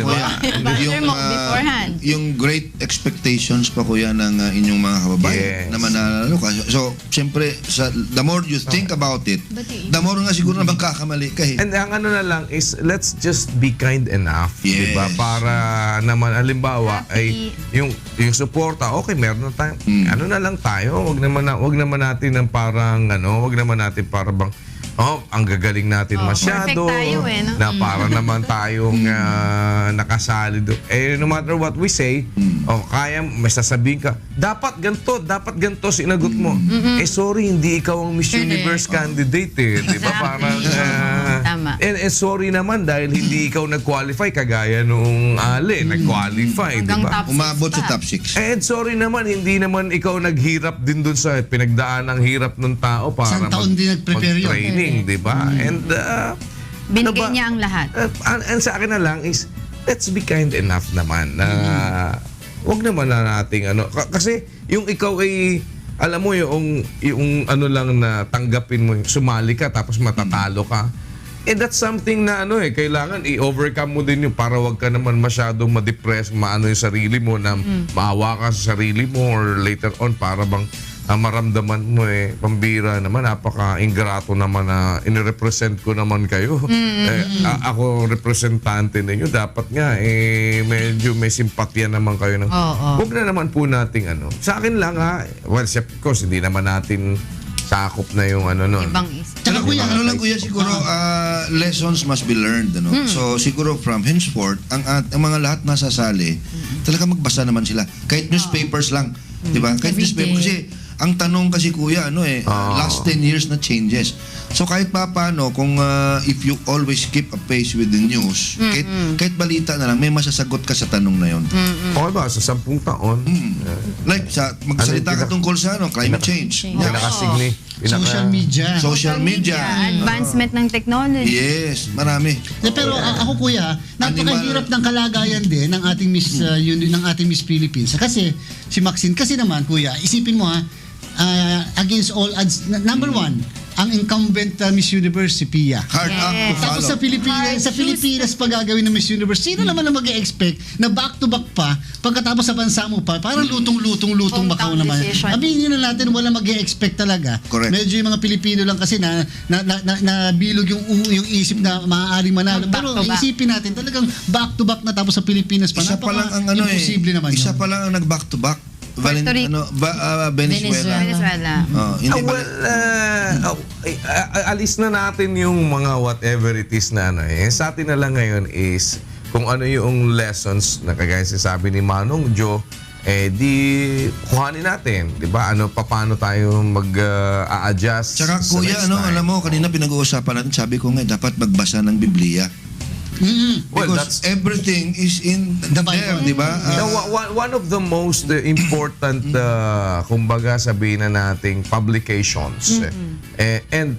Basher mo beforehand. Yung great expectations pa Kuya ng inyong mga kababayan na mananalo ka. So, siyempre, the more you think about it, the more nga siguro naman kakamali ka And ang na lang is, let's just be kind enough, diba? Para naman, halimbawa, ay yung suporta, okay, meron na tayo. Na lang tayo, wag naman natin ng parang, wag naman natin para bang ang gagaling natin masyado. Perfect tayo no? Na para naman tayong nakasali doon. No matter what we say, kaya may sasabihin ka, dapat ganito sinagot mo. Sorry, hindi ikaw ang Miss Universe candidate di ba? Parang, Tama. sorry naman dahil hindi ikaw nag-qualify kagaya nung Ale, nag-qualify, di ba? Umabot sa top 6. Sorry naman, hindi naman ikaw naghirap din doon sa pinagdaan ng hirap ng tao para Isang taon din nag-prepare yun. mag-training, di ba? And Binigay niya ang lahat. ang sa akin na lang is let's be kind enough naman na wag naman na nating kasi yung ikaw ay alam mo yung ano lang na tanggapin mo, sumali ka tapos matatalo ka. That's something na kailangan i-overcome mo din yung para wag ka naman masyadong ma-depress, maano yung sarili mo na maawa ka sa sarili mo or later on para bang maramdaman mo pambira naman, napaka-ingrato naman na inirepresent ko naman kayo. Ako representante ninyo, dapat nga medyo may simpatya naman kayo. Huwag na naman po nating sa akin lang well, of course, hindi naman natin sakop na yung nun. Ibang isa. Tsaka kuya, kuya, siguro lessons must be learned. So siguro from henceforth, ang mga lahat nasasali, talaga magbasa naman sila. Kahit newspapers lang. Diba? Kahit newspaper. Kasi ang tanong kasi kuya, last 10 years na changes. So kahit paano, kung if you always keep a pace with the news, kahit balita na lang, may masasagot ka sa tanong na yon. Okay ba? Sa 10 taon? Like, magsalita ka tungkol sa climate change. Social media. Advancement ng technology. Yes, marami. Pero ako kuya, napakahirap ng kalagayan din ng ating Miss Philippines. Kasi si Maxine, kasi naman kuya, isipin mo against all odds, number one, ang incumbent Miss Universe si Pia. Hard act to follow. Tapos sa Pilipinas pa gagawin ng Miss Universe, sino naman ang mag-e-expect na back-to-back pa, pagkatapos sa bansa mo pa, parang lutong-lutong Macau naman. Sabihin na natin, wala mag-e-expect talaga. Correct. Medyo yung mga Pilipino lang kasi na bilog yung isip na maaaring manalo. Pero isipin natin, talagang back-to-back na tapos sa Pilipinas pa. Isa pa lang ang imposible naman yun. Isa pa lang ang nag-back-to-back. Venezuela. Alis na natin yung mga whatever it is na sa atin na lang ngayon is kung ano yung lessons na kagaya sabi ni Manong Joe, di kuhanin natin, di ba? Paano tayo mag-a-adjust. Tsaka kuya, alam mo, kanina pinag-uusapan natin, sabi ko nga, dapat magbasa ng Biblia. Well, because everything is in the Bible, di ba? One of the most important, kumbaga sabihin na nating publications, and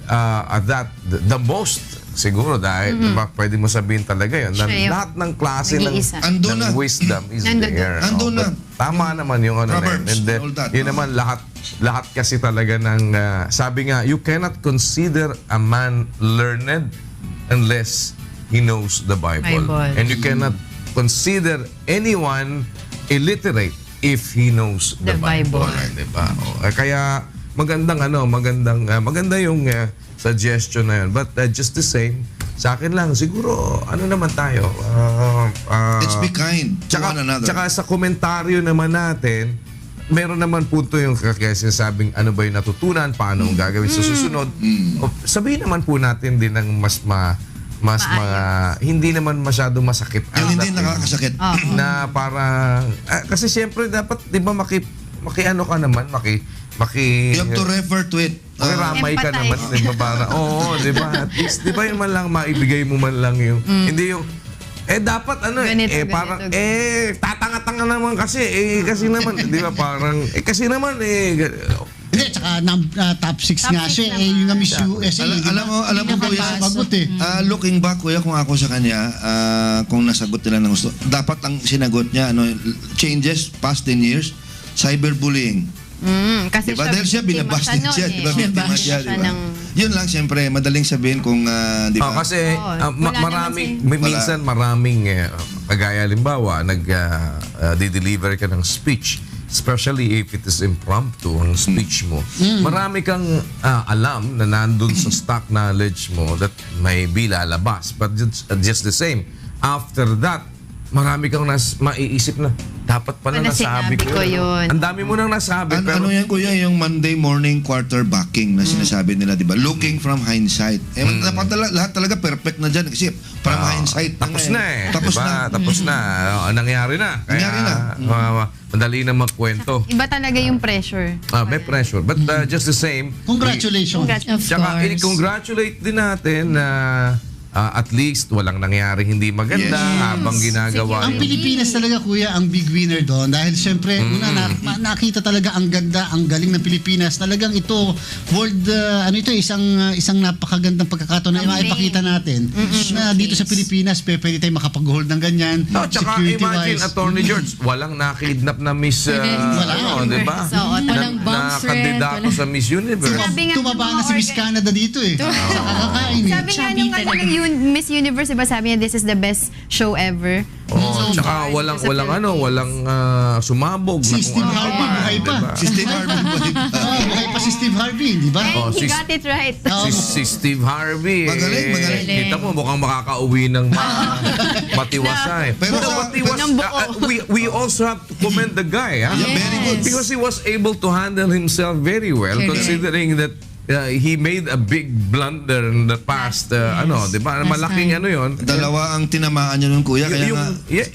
that the most siguro dahil diba, pwede mo sabihin talaga yun na lahat ng klase ng wisdom is there. Tama naman yung and then, yun naman lahat kasi talaga ng sabi nga, you cannot consider a man learned unless he knows the Bible. And you cannot consider anyone illiterate if he knows the Bible. Diba? Kaya maganda yung suggestion na yun. But just the same, sa akin lang, siguro, naman tayo? Let's be kind to one another. Tsaka sa komentaryo naman natin, meron naman punto yung kaya sinasabing ano ba yung natutunan, paano ang gagawin sa susunod. Sabihin naman po natin din ng mas hindi naman masyadong masakit. Yung hindi nakakasakit. Na para kasi siyempre dapat 'di ba maki-ano ka naman, you have to refer to it. Ramay ka naman, 'di ba? Para di ba? At least 'di ba yung man lang maibigay mo man lang yung hindi yung dapat parang tatanga-tanga naman kasi kasi naman 'di ba parang kasi naman Hindi, tsaka top 6 nga siya. Yung Miss USA. Alam mo kuya, looking back kuya, kung ako sa kanya, kung nasagot nila ng gusto, dapat ang sinagot niya, changes past 10 years, cyberbullying. Kasi diba? Dahil siya binabash din siya, diba? Biktima siya, diba? Yun lang, siyempre, madaling sabihin kung, diba? Kasi minsan maraming, kagaya halimbawa, nag-deliver ka ng speech, especially if it is impromptu ang speech mo. Marami kang alam na nandun sa stock knowledge mo that may lalabas. But just the same, after that, marami kang maiisip na, Dapat pala nasabi ko yun. Ang dami mo nang nasabi. Ano yan, kuya? Yung Monday morning quarterbacking na sinasabi nila, di ba? Looking from hindsight. Dapat lahat talaga perfect na dyan. Kasi from hindsight. Tapos na eh. Tapos diba? na. Tapos na. Nangyari na. Nangyari na. Madali na magkwento. Iba talaga yung pressure. May pressure. But just the same. Congratulations. Tsaka i-congratulate din natin na at least walang nangyari hindi maganda habang ginagawa Ang Pilipinas talaga, kuya, ang big winner doon. Dahil syempre, nakita talaga ang ganda, ang galing ng Pilipinas. Talagang ito, isang napakagandang pagkakataon na maipakita natin. Na dito sa Pilipinas, pwede tayo makapag-hold ng ganyan. Tsaka imagine, Attorney George, walang nakidnap na Miss, di ba? Walang bomb threat. Kandidato sa Miss Universe. Tumaba na si Miss Canada dito eh. Sa kakakain eh. Sabi nga nung Miss Universe, diba sabi niya, this is the best show ever. Tsaka walang sumabog. Si Steve Harvey, buhay pa. Si Steve Harvey, buhay pa si Steve Harvey, di ba? He got it right. Si Steve Harvey. Magaling. Kita mo, mukhang makakauwi ng matiwasay. Pero we also have to commend the guy. Very good. Because he was able to handle himself very well, considering that he made a big blunder in the past, di ba? Malaking yun. Dalawa ang tinamaan niya nun, kuya.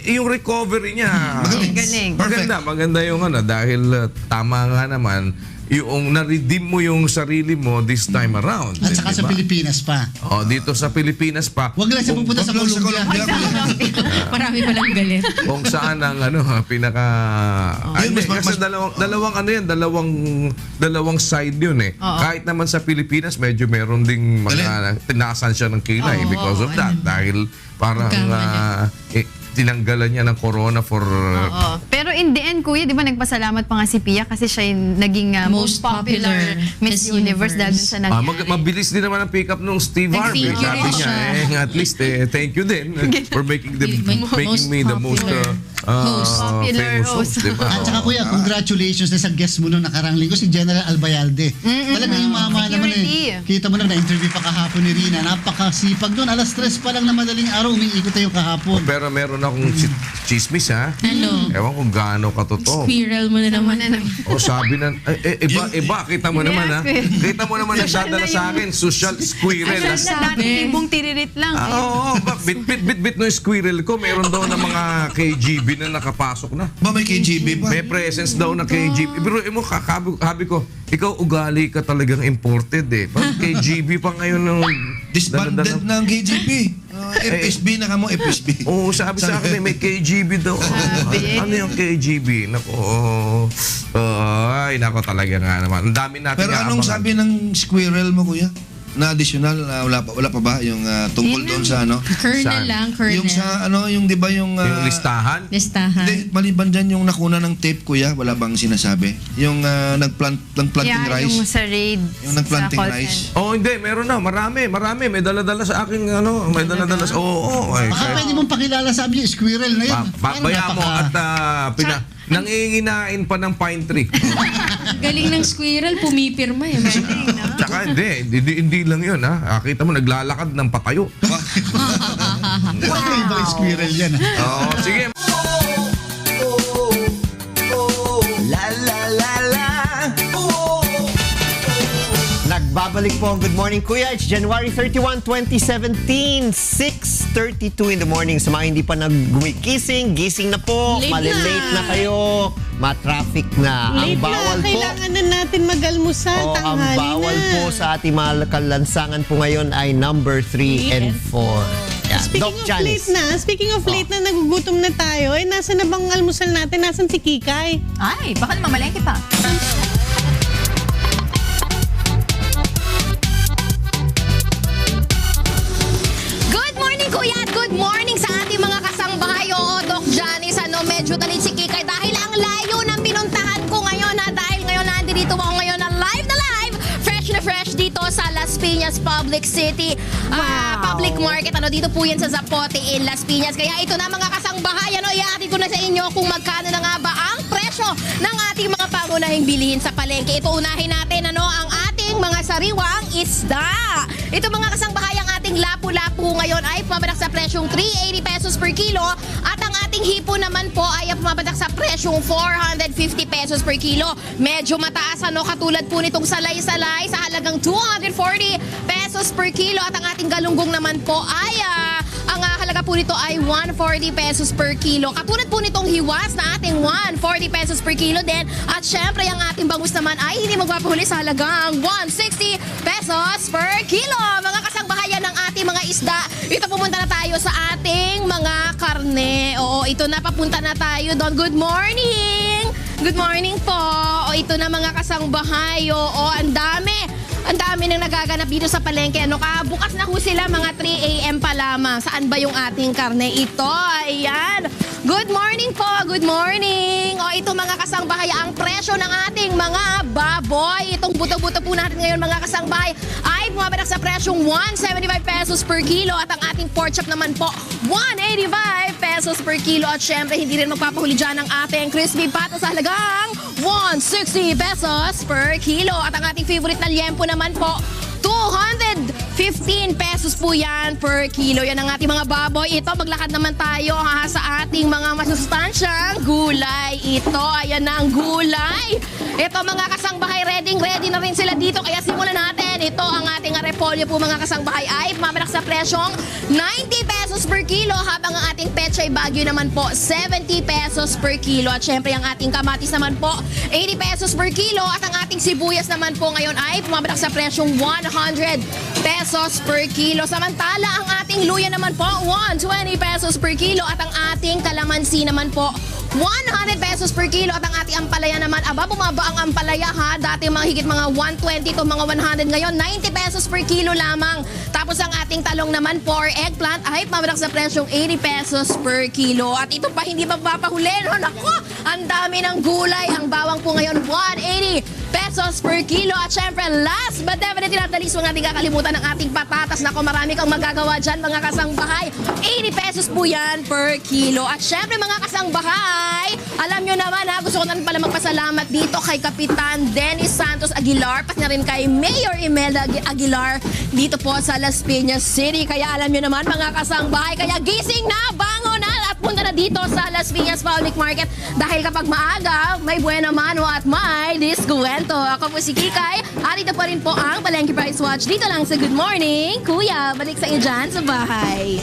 Yung recovery niya. Galing. Maganda yung dahil tama nga naman, yung na-redeem mo yung sarili mo this time around. At saka sa Pilipinas pa. Dito sa Pilipinas pa. Huwag lang siya pupunta sa Colombia. Marami palang galit. Kung saan ang pinaka... Kasi dalawang side yun eh. Kahit naman sa Pilipinas, medyo meron ding mga tinasan siya ng kilay because of that. Dahil parang tinanggalan niya ng corona for... Pero in the end, kuya, di ba nagpasalamat pa nga si Pia kasi siya yung naging most popular Miss Universe dahil dun sa nangyari. Mabilis din naman ang pick-up nung Steve Harvey. Sabi niya, at least thank you din for making me the most popular host. Diba? At saka, kuya, congratulations na sa guest mo nung nakarang linggo, si General Albayalde. Talaga yung mama naman kita mo na-interview pa kahapon ni Rina. Napakasipag doon. Alas 3 pa lang na madaling araw, umiikot tayo kahapon. Pero meron akong chismis, ha? Ano? Ewan kung gaano katoto. Squirrel mo na naman. Sabi na, iba, kita mo naman, ha? Kita mo naman nagdadala sa akin, social squirrel. Dati tibong tiririt lang. Bit no squirrel ko, meron daw na mga KGB na nakapasok na. May KGB pa? May presence daw na KGB. Pero habi ko, ikaw ugali ka talagang imported eh. Parang KGB pa ngayon ng... Disbanded na ang KGB. FSB na ka mo, FSB. Sabi sa akin may KGB daw. Ano yung KGB? Nako talaga nga naman. Ang dami natin. Pero anong sabi ng squirrel mo, kuya? Na additional, wala pa ba yung tungkol doon sa Kernel lang, kernel. Yung sa yung di ba yung listahan? Hindi, maliban dyan yung nakuna ng tape, kuya, wala bang sinasabi? Yung nagplanting rice? Yung sa raid. Yung nagplanting rice? Hindi, meron na, marami. May dala-dala sa aking may dala-dala sa Baka pwede mong pakilala sa amin, squirrel na yan. Babaya mo at nanginginain pa ng pine tree. Galing ng squirrel, pumipirma eh. Tsaka hindi lang yun, ha? Kita mo, naglalakad ng patayo. Iba yung squirrel yan, ha? Sige. Nagbabalik po ang Good Morning Kuya. It's January 31, 2017, 6:32 in the morning. Sa mga hindi pa gising na po. Malilate na kayo. Ma-traffic na. Ang bawal po. Kailangan na natin mag-almusal. Ang bawal po sa ating mga kalansangan po ngayon ay number 3 and 4. Speaking of late na nagugutom na tayo, nasa na bang almusal natin? Nasaan si Kikay? Ay, baka naman mamalengke pa. Kuya, at good morning sa ating mga kasangbahay. Doc Janice, medyo talit si Kikay dahil ang layo ng pinuntahan ko ngayon dahil ngayon nandito ako ngayon na live, fresh dito sa Las Piñas Public City Public Market. Dito po yan sa Zapote in Las Piñas. Kaya ito na mga kasangbahay, iaatin ko na sa inyo kung magkano na nga ba ang presyo ng ating mga pangunahing bilihin sa palengke. Ito unahin natin ang ating mga sariwang isda. Ito mga kasangbahay ang ating lapo mula po ngayon ay pumapatak sa presyong 380 pesos per kilo at ang ating hipo naman po ay pumapatak sa presyong 450 pesos per kilo. Medyo mataas ano, katulad po nitong salay-salay sa halagang 240 pesos per kilo at ang ating galunggong naman po ay ang halaga po nito ay 140 pesos per kilo. Katulad po nitong hiwas na ating 140 pesos per kilo din. At syempre, ang ating bangus naman ay hindi magpapahuli sa halagang 160 pesos per kilo. Mga kasangbahayan ng ating mga isda, ito pumunta na tayo sa ating mga karne. Oo, ito na, papunta na tayo doon. Good morning! Good morning po. O, ito na mga kasangbahay. Oo, ang dami. Ang dami nang nagaganap dito sa palengke. Ano ka? Bukas na ho sila mga 3 a.m. pa lamang. Saan ba yung ating karne? Ito, ayan. Good morning po. Good morning. O ito mga kasangbahay, ang presyo ng ating mga baboy. Itong buto-buto po natin ngayon mga kasangbahay ay bumabatak sa presyong 175 pesos per kilo. At ang ating pork chop naman po, 185 pesos per kilo. At syempre, hindi rin magpapahuli dyan ang ating crispy pato sa halagang 160 pesos per kilo. At ang ating favorite na liempo naman po, 215 pesos po yan per kilo. Yan ang ating mga baboy. Ito, maglakad naman tayo sa ating mga masustansyang gulay. Ito, ayan na ang gulay. Ito mga kasangbahay, ready na rin sila dito. Kaya simulan natin. Ito ang ating repolyo po mga kasangbahay ay pumapatak sa presyong 90 pesos per kilo. Habang ang ating pechay bagyo naman po, 70 pesos per kilo. At syempre ang ating kamatis naman po, 80 pesos per kilo. At ang ating sibuyas naman po ngayon ay pumapatak sa presyong 100 pesos per kilo. Samantala, ang ating luya naman po, 120 pesos per kilo. At ang ating kalamansi naman po, 100 pesos per kilo. At ang ating ampalaya naman, bumaba ang ampalaya ha. Dati mahigit mga 120 to mga 100. Ngayon, 90 pesos per kilo lamang. Tapos ang ating talong naman for eggplant ay pumapatak sa presyong 80 pesos per kilo. At ito pa, hindi magpapahuli. No? Naku, ang dami ng gulay. Ang bawang po ngayon, 180 pesos per kilo. At syempre, last but definitely not the least, huwag natin kakalimutan ng ating patatas. Naku, marami kang magagawa dyan, mga kasangbahay. 80 pesos po yan per kilo. At syempre, mga kasangbahay, alam nyo naman ha, gusto ko na pala magpasalamat dito kay Kapitan Dennis Santos Aguilar, pati na rin kay Mayor Imelda Aguilar dito po sa Las Piñas City. Kaya alam nyo naman, mga kasangbahay, kaya gising na, bango na, at punta na dito sa Las Piñas Public Market dahil kapag maaga, may buena mano at may diskwento. Ako po si Kikay at ito pa rin po ang Palengke Price Watch dito lang sa Good Morning Kuya. Balik sa iyo dyan sa bahay.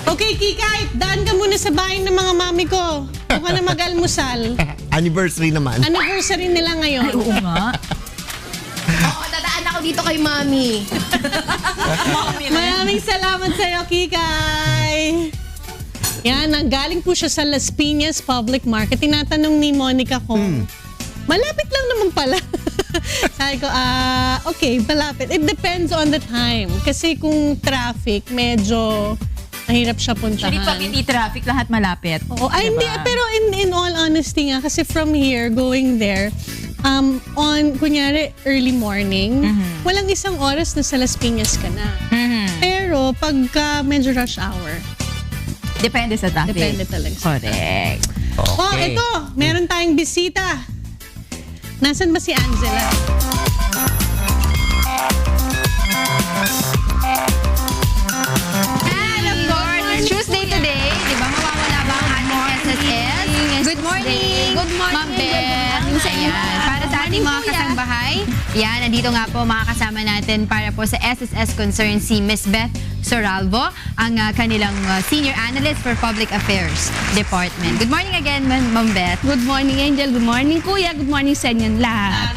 Okay, Kikay, daan ka muna sa bahay ng mga mami ko. Huwag ka na mag-almusal. Anniversary naman. Anniversary nila ngayon. Ay, oo nga. Oo, dadaan ako dito kay mami. Maraming salamat sa iyo, Kikay. Yan, nanggaling po siya sa Las Piñas Public Market. Tinatanong ni Monica kung malapit lang naman pala. Sabi ko, okay, malapit. It depends on the time. Kasi kung traffic, medyo mahirap siya puntahan. Actually, pag hindi traffic, lahat malapit. Oo, ay, hindi. Pero in all honesty nga, kasi from here, going there, on, kunyari, early morning, walang isang oras na sa Las Piñas ka na. Pero pagka medyo rush hour, depende sa traffic. Depende talaga. Correct. Okay. Oh, ito, meron tayong bisita. Nasaan ba si Angela? And of course, it's Tuesday today. Di ba mawawala ba ang ating SSS? Good morning. Good morning. Ma'am Beth. Ayan. Para sa ating mga kasangbahay, yan, nandito nga po makakasama natin para po sa SSS Concern si Miss Beth Soralvo, ang kanilang Senior Analyst for Public Affairs Department. Good morning again, Ma'am Beth. Good morning, Angel. Good morning, Kuya. Good morning sa inyong lahat.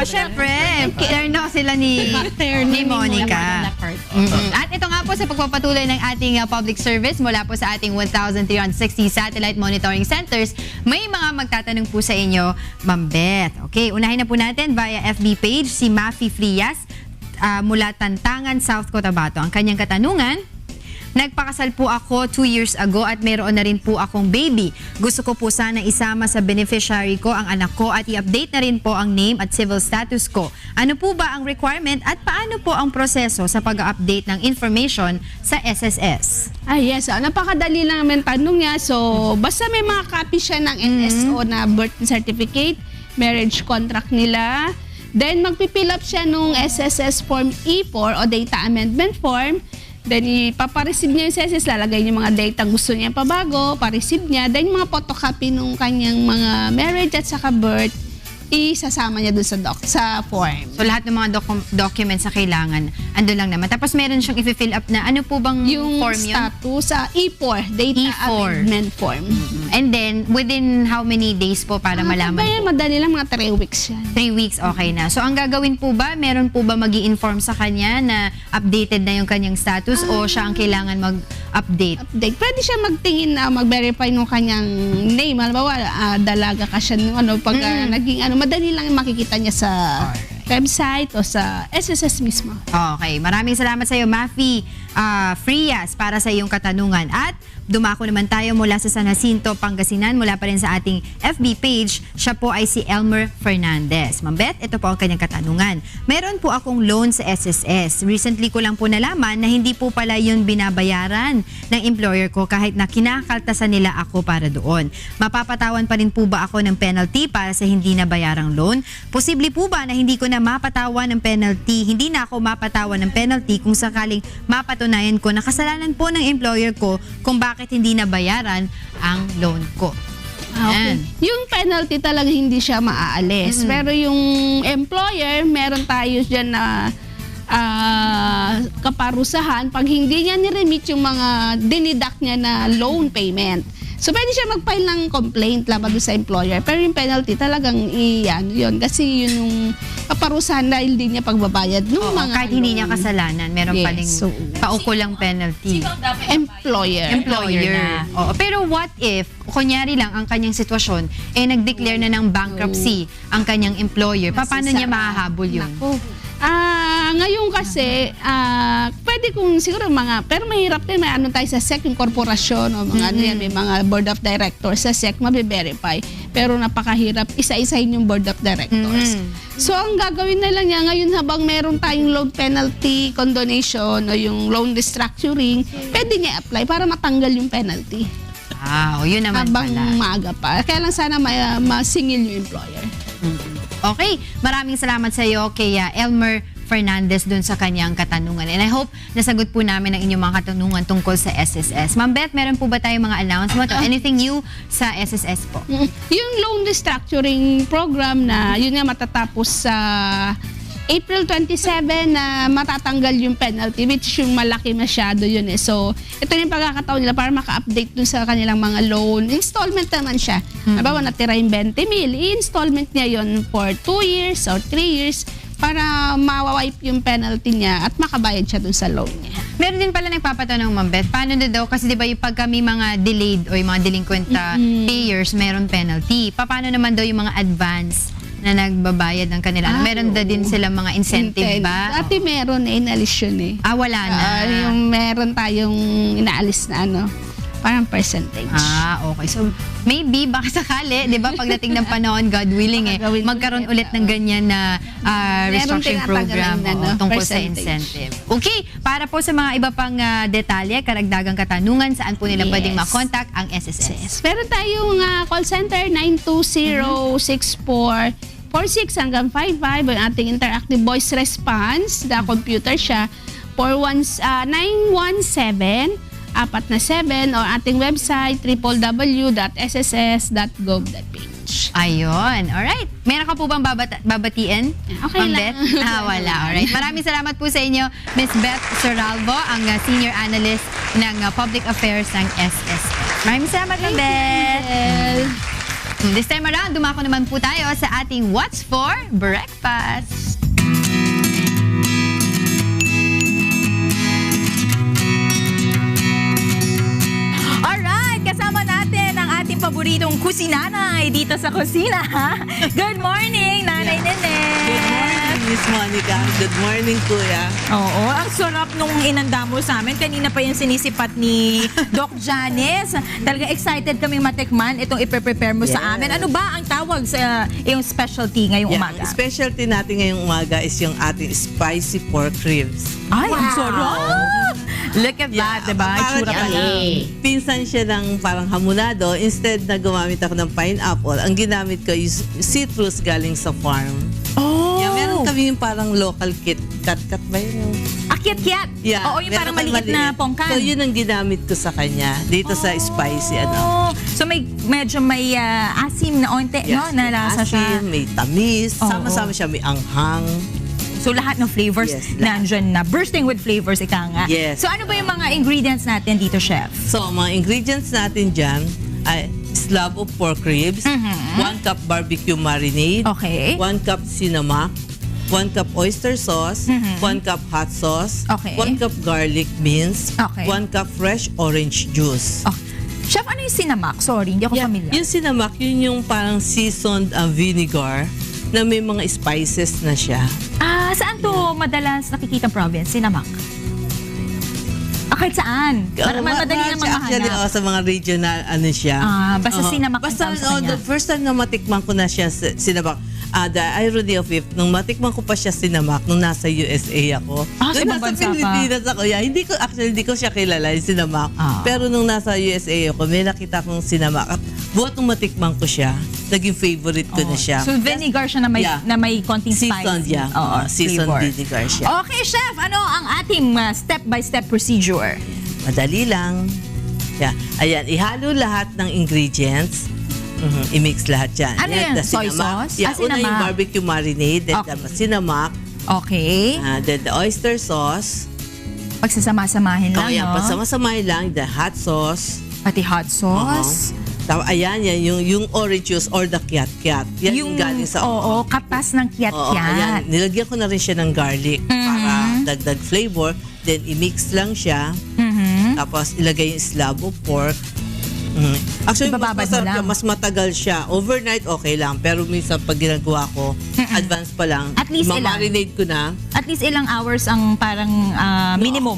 Syempre, turno sila ni Monica. At ito nga po sa pagpapatuloy ng ating public service mula po sa ating 1,360 satellite monitoring centers, may mga magtatanong po sa inyo, Ma'am Beth. Okay, unahin na po natin via FB page si Mafi Frias mula Tantangan, South Cotabato. Ang kanyang katanungan, nagpakasal po ako 2 years ago at mayroon na rin po akong baby. Gusto ko po sana isama sa beneficiary ko ang anak ko at i-update na rin po ang name at civil status ko. Ano po ba ang requirement at paano po ang proseso sa pag-update ng information sa SSS? Yes. Napakadali lang naman tanong niya. So, basta may mga copy siya ng NSO na birth certificate, marriage contract nila, Then magpipill up siya nung SSS Form E4 o Data Amendment Form. Then ipapareceive niya yung SSS, lalagay niya yung mga data gusto niya pabago, pareceive niya. Then yung mga photocopy nung kanyang mga marriage at saka birth, isasama niya dun sa form. So lahat ng mga documents na kailangan, ando lang naman. Tapos meron siyang i-fill up na ano po bang yung form yun? status sa E4, Data Amendment Form. And then, within how many days po para malaman po? Madali lang, mga 3 weeks yan. 3 weeks, okay na. So ang gagawin po ba, meron po ba mag-i-inform sa kanya na updated na yung kanyang status o siya ang kailangan mag-update? Pwede siya magtingin na mag-verify ng kanyang name. Halimbawa, dalaga ka siya pag naging madali lang makikita niya sa website o sa SSS mismo. Okay. Maraming salamat sa iyo, Mafi Frias, para sa iyong katanungan. At dumako naman tayo mula sa San Jacinto, Pangasinan, mula pa rin sa ating FB page. Siya po ay si Elmer Fernandez. Ma'am Beth, ito po ang kanyang katanungan. Meron po akong loan sa SSS. Recently ko lang po nalaman na hindi po pala yun binabayaran ng employer ko kahit na kinakaltasan nila ako para doon. Mapapatawan pa rin po ba ako ng penalty para sa hindi na bayarang loan? Posible po ba na hindi ko na mapatawan ng penalty? Hindi na ako mapatawan ng penalty kung sakaling mapatunayan ko na kasalanan po ng employer ko kung bakit hindi nabayaran ang loan ko. Okay. Yung penalty talaga hindi siya maaalis. Pero yung employer, meron tayo dyan na kaparusahan pag hindi niya niremit yung mga dinidak niya na loan payment. So, pwede siya mag-file ng complaint laban sa employer. Pero yung penalty talagang yun. Kasi yun yung kaparusahan dahil hindi niya pagbabayad nung mga kahit hindi niya kasalanan, meron pa rin paukulang penalty. Employer na. Oo. Pero what if, kunyari lang ang kanyang sitwasyon, nag-declare na ng bankruptcy ang kanyang employer, paano niya mahahabol yun? Ngayon kasi, pwede kung siguro pero mahirap din, may tayo sa SEC, yung korporasyon o mga may mga board of directors sa SEC, mabe-verify. Pero napakahirap, isa-isahin yung board of directors. So, ang gagawin na lang niya, ngayon habang meron tayong loan penalty condonation o yung loan restructuring, pwede niya apply para matanggal yung penalty. Yun naman habang maaga pa. Kaya lang sana masingil yung employer. Okay, maraming salamat sa iyo kay Elmer Fernandez dun sa kanyang katanungan. And I hope nasagot po namin ang inyong mga katanungan tungkol sa SSS. Ma'am Beth, meron po ba tayong mga announcement o anything new sa SSS po? Yung loan restructuring program na yun nga matatapos sa April 27 na matatanggal yung penalty, which yung malaki masyado yun eh. So, ito yung pagkakataon nila para maka-update dun sa kanilang mga loan. Installment naman siya. Halimbawa, natira yung 20 mil, i-installment niya yun for 2 years or 3 years para ma-wipe yung penalty niya at makabayad siya dun sa loan niya. Meron din pala nagpapatanong, Ma'am Beth, paano na daw? Kasi di ba yung pag kami mga delayed o yung mga delinquent payers, meron penalty. Paano naman daw yung mga advance na nagbabayad ng kanila? Meron na din sila mga incentive ba? Dati meron inalis yun eh. Wala na. Yung meron tayong inaalis na parang percentage. Okay. So, maybe, baka sakali, di ba, pagdating ng panahon, God willing magkaroon ulit ng ganyan na restructuring program tungkol sa incentive. Okay, para po sa mga iba pang detalye, karagdagang katanungan, saan po nila pwedeng makontak ang SSS? Meron tayong call center 920-6446 hanggang 55, ang ating interactive voice response, the computer siya, 917-447 or ating website www.sss.gov.ph. Ayun. Alright. Meron ka po bang babatiin? Okay lang. Wala. Alright. Maraming salamat po sa inyo, Ms. Beth Soralvo, ang Senior Analyst ng Public Affairs ng SSS. Maraming salamat, Ms. Beth. This time around, dumako naman po tayo sa ating What's for Breakfast. Kasama natin ang ating paboritong kusinanay dito sa kusina. Good morning, Nanay Nene. Good morning, Miss Monica. Good morning, Kuya. Oo, ang sarap nung inanda mo sa amin. Kanina pa yung sinisipat ni Doc Janice. Talaga excited kaming matikman itong ipe-prepare mo sa amin. Ano ba ang tawag sa yung specialty ngayong umaga? Specialty natin ngayong umaga is yung ating spicy pork ribs. Ay, ang sarap! Look at that, diba? Itsura pa lang. Pinsan siya ng parang hamonado. Instead na gumamit ako ng pineapple, ang ginamit ko is citrus galing sa farm. Oh! Yeah, meron kami yung parang local kat ba yun? Kiat-kiat. Yeah, Oo, yung meron parang kang maliit na pongkan. So, yun ang ginamit ko sa kanya. Dito sa spicy, ano. So, medyo may asim na onte, no? Na lasa siya. May tamis. Oo. Sama-sama siya. May anghang. So, lahat ng flavors nandyan na. Bursting with flavors, ika nga. Yes. So, ano ba yung mga ingredients natin dito, Chef? So, mga ingredients natin dyan ay slab of pork ribs, 1 cup barbecue marinade, 1 cup cinnamon, 1 cup oyster sauce, 1 cup hot sauce, 1 cup garlic mince, 1 cup fresh orange juice. Chef, ano yung sinamak? Sorry, hindi ako familiar. Yung sinamak, yun yung parang seasoned vinegar na may mga spices na siya. Saan to madalas nakikita province? Sinamak? Kahit saan? Madali na mahanap. Actually, sa mga regional, ano siya. Basta sinamak. Basta, the first time na matikman ko na siya, sinamak. The irony of it, nung matikman ko pa siya sinamak, nung nasa USA ako. Sa ibang bansa pa. Pilipinas ako. Yeah, hindi ko siya kilala, yung sinamak. Pero nung nasa USA ako, may nakita kong sinamak. At buhat nung matikman ko siya, naging favorite ko na siya. So, vinegar siya na may konting spice. Seasoned vinegar siya. Okay, Chef, ano ang ating step-by-step procedure? Madali lang. Yeah. Ayan, ihalo lahat ng ingredients. I-mix lahat yan. Ano yan? Soy sauce? Yeah, una yung barbecue marinade, then the cinnamon. Okay. Then the oyster sauce. Pagsasama-samahin lang, no? Pagsama-samahin lang. The hot sauce. Pati hot sauce. Ayan, yung orange juice or the kiat-kiat. Yan yung galing sa... Oo, katas ng kiat-kiat. Ayan, nilagyan ko na rin siya ng garlic para dagdag flavor. Then, i-mix lang siya. Tapos, ilagay yung slab of pork. Actually, mas matagal siya. Overnight, okay lang. Pero minsan, pag ginagawa ko, advance pa lang. At least marinate ko na. At least ilang hours ang parang minimum?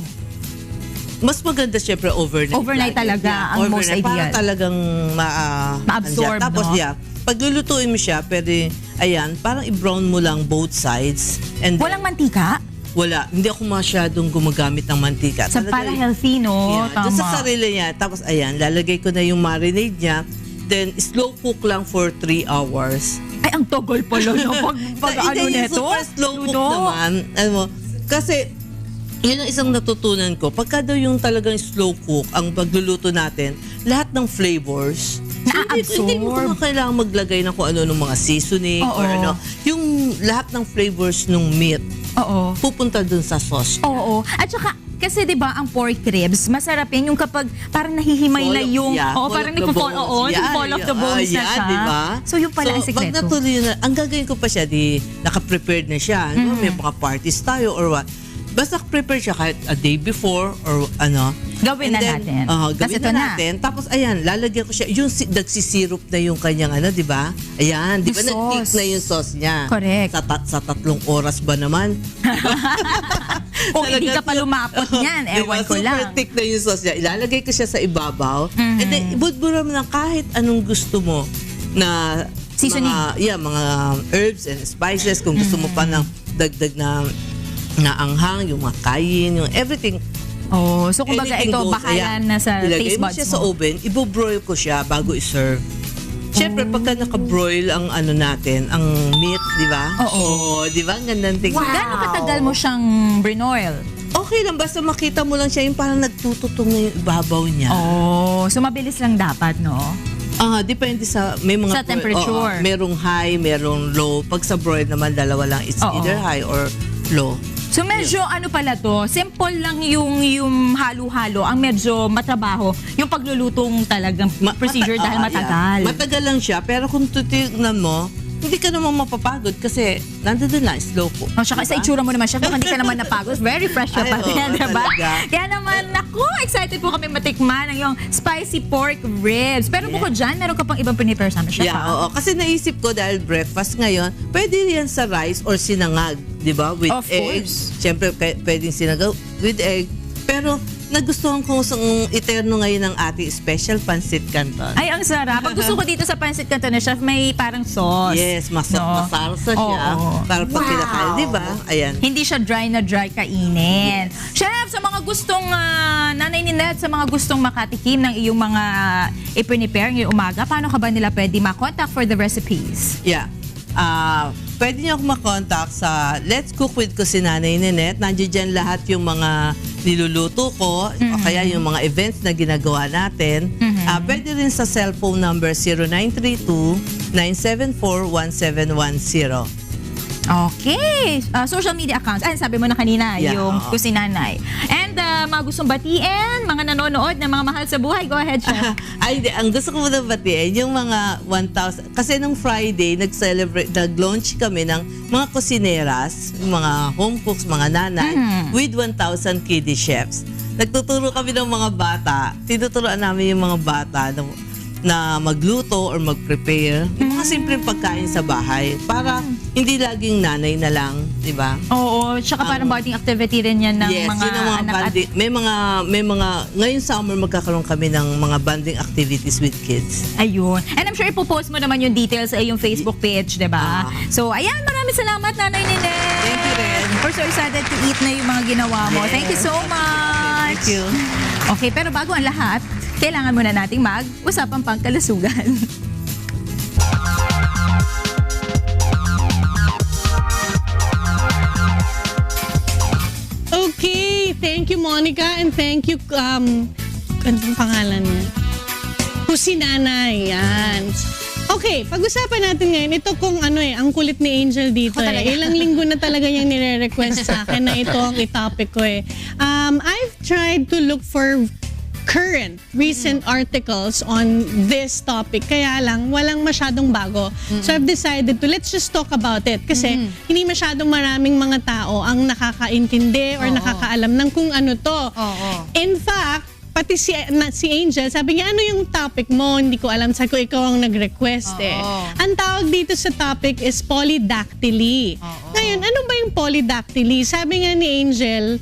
Mas maganda syempre overnight. Overnight talaga ang most ideal. Para talagang ma-absorb, tapos, no? Pag lulutuin mo siya, pwede, ayan, parang i-brown mo lang both sides. And walang mantika? Wala. Hindi ako masyadong gumagamit ng mantika. Para healthy, no? Yeah, doon sa sarili niya. Tapos, ayan, lalagay ko na yung marinade niya. Then, slow cook lang for 3 hours. Ay, ang togol pala, no? Pag ano neto? Super slow cook naman. Kasi, yun ang isang natutunan ko. Pagka daw yung talagang slow cook, ang pagluluto natin, lahat ng flavors, hindi mo na kailangan maglagay ng kung ano ng mga seasoning or ano. Yung lahat ng flavors ng meat, pupunta dun sa sauce. Oo. At saka, kasi 'di ba ang pork ribs, masarap yan yung kapag parang nahihimay na yung parang nagpo-fall fall off the bones na siya. Diba? So yung pala ang sekreto. Pag natuloy na, ang gagawin ko pa siya, naka-prepared na siya. May mga parties tayo or what. Basta prepare siya kahit a day before or ano. Gawin na natin. Gawin na natin. Tapos ayan, lalagyan ko siya. Yung nagsisirup na yung kanyang ano, di ba? Ayan, di ba nag-thick na yung sauce niya? Correct. Sa 3 oras ba naman? Kung hindi ka pa lumapot niyan, ewan ko lang. Super thick na yung sauce niya. Ilalagay ko siya sa ibabaw. And then, ibudbura mo lang kahit anong gusto mo na seasoning. Mga herbs and spices. Kung gusto mo pa ng dagdag na anghang, yung mga kayin, yung everything. So kumbaga ito, bahala na sa taste buds mo. Ilagay mo siya sa oven, ibobroil ko siya bago i-serve. Siyempre, pagka naka-broil ang ano natin, ang meat, di ba? Oo. Di ba? Ang gandang tingnan. Wow. Gano'ng katagal mo siyang brinoil? Okay lang, basta makita mo lang siya yung parang nagtututong na yung ibabaw niya. So mabilis lang dapat, no? Depende sa may mga sa temperature. Merong high, merong low. Pag sa broil naman, dalawa lang. It's either high or low. So medyo ano pala to, simple lang yung halo-halo, ang medyo matrabaho, yung paglulutong talagang procedure dahil matagal. Matagal lang siya, pero kung titignan mo, hindi ka naman mapapagod kasi nandun na, slow cook. Tsaka sa itsura mo naman siya, kung hindi ka naman napagod, very fresh siya pa rin, diba? Kaya naman, naku, excited po kami matikman ang yung spicy pork ribs. Pero bukod dyan, meron ka pang ibang pinipare sa amin, chef? Oo. Kasi naisip ko dahil breakfast ngayon, pwede yan sa rice or sinangag, di ba? With eggs. Siyempre, pwedeng sinangag with egg. Pero, nagustuhan ko sa eterno ngayon ng ating special pancit canton. Ay, ang sarap. Pag gusto ko dito sa pancit canton na chef, may parang sauce. Yes, masalsa siya. Para pag kinakain, di ba? Ayan. Hindi siya dry na dry kainin. Chef, sa mga gustong, Nanay Ninette, sa mga gustong makatikim ng iyong mga i-prepare ngayong umaga, paano ka ba nila pwede makontak for the recipes? Yeah. pwede niyo ako makontak sa Let's Cook with Kusinanay Ninette. Nandiyan dyan lahat yung mga niluluto ko o kaya yung mga events na ginagawa natin. Pwede rin sa cellphone number 0932-974-1710. Okay. Social media accounts. Ay, sabi mo na kanina, yung Kusinanay. And mga gustong batiin, mga nanonood ng mga mahal sa buhay, go ahead, Chef. Ay, ang gusto ko muna batiin, yung mga 1,000. Kasi nung Friday, nag-launch kami ng mga kusineras, mga home cooks, mga nanay, with 1,000 kiddie chefs. Nagtuturo kami ng mga bata. Tinuturoan namin yung mga bata na magluto or mag-prepare. Yung mga simpleng pagkain sa bahay para hindi laging nanay na lang, di ba? Oo, tsaka parang bonding activity rin yan ng yes, mga yun ang mga anak bonding. May mga, ngayon summer magkakaroon kami ng mga bonding activities with kids. Ayun. And I'm sure ipopost mo naman yung details sa iyong Facebook page, di ba? So, ayan, maraming salamat, Nanay Ninette. Thank you rin. We're so excited to eat na yung mga ginawa mo. Yes. Thank you so much. Thank you. Okay, pero bago ang lahat, kailangan muna nating mag-usapang pangkalasugan. Okay, thank you Monica and thank you anong pangalan niya? Kusinanay, yan. Okay, pag-usapan natin ngayon, ito kung ang kulit ni Angel dito Ilang linggo na talaga niyang nire-request sa akin na ito ang i-topic ko I've tried to look for recent articles on this topic. Kaya lang, walang masyadong bago. So I've decided to, let's just talk about it. Kasi hindi masyadong maraming mga tao ang nakakaintindi or nakakaalam ng kung ano to. In fact, pati si Angel, sabi niya, ano yung topic mo? Hindi ko alam. Sabi ko, ikaw ang nag-request Ang tawag dito sa topic is polydactyly. Ngayon, ano ba yung polydactyly? Sabi nga ni Angel,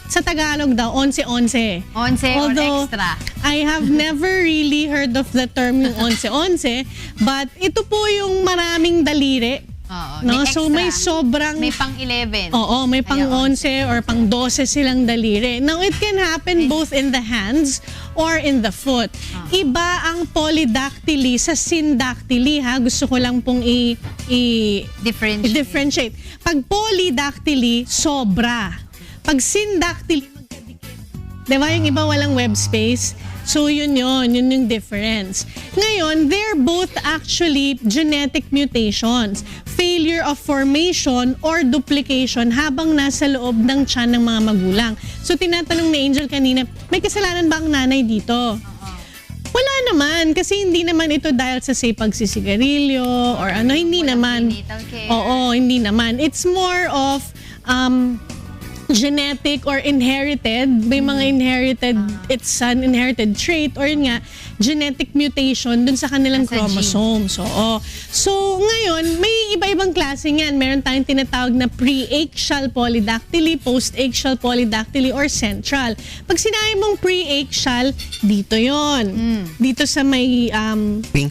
sa Tagalog daw, 11-11. 11 or extra. I have never really heard of the term yung 11-11, but ito po yung maraming daliri. No? So may sobrang... May pang-11. Oo, may pang-11 or pang-12 silang daliri. Now, it can happen both in the hands or in the foot. Iba ang polydactyly sa syndactyly, ha? Gusto ko lang pong differentiate. Pag polydactyly, sobra. Pag syndactyly, magkadikit. Diba yung iba walang web space? So yun yung difference. Ngayon, they're both actually genetic mutations. Failure of formation or duplication habang nasa loob ng tiyan ng mga magulang. So tinatanong ni Angel kanina, may kasalanan ba ang nanay dito? Wala naman, kasi hindi naman ito dahil sa pagsisigarilyo or hindi naman. Oo, hindi naman. It's more of genetic or inherited. May mga inherited, it's an inherited trait or yun nga, genetic mutation dun sa kanilang chromosomes. So, ngayon, may iba-ibang klase yan. Meron tayong tinatawag na pre-axial polydactyly, post-axial polydactyly, or central. Pag sinabi mong pre-axial, dito yon. Dito sa may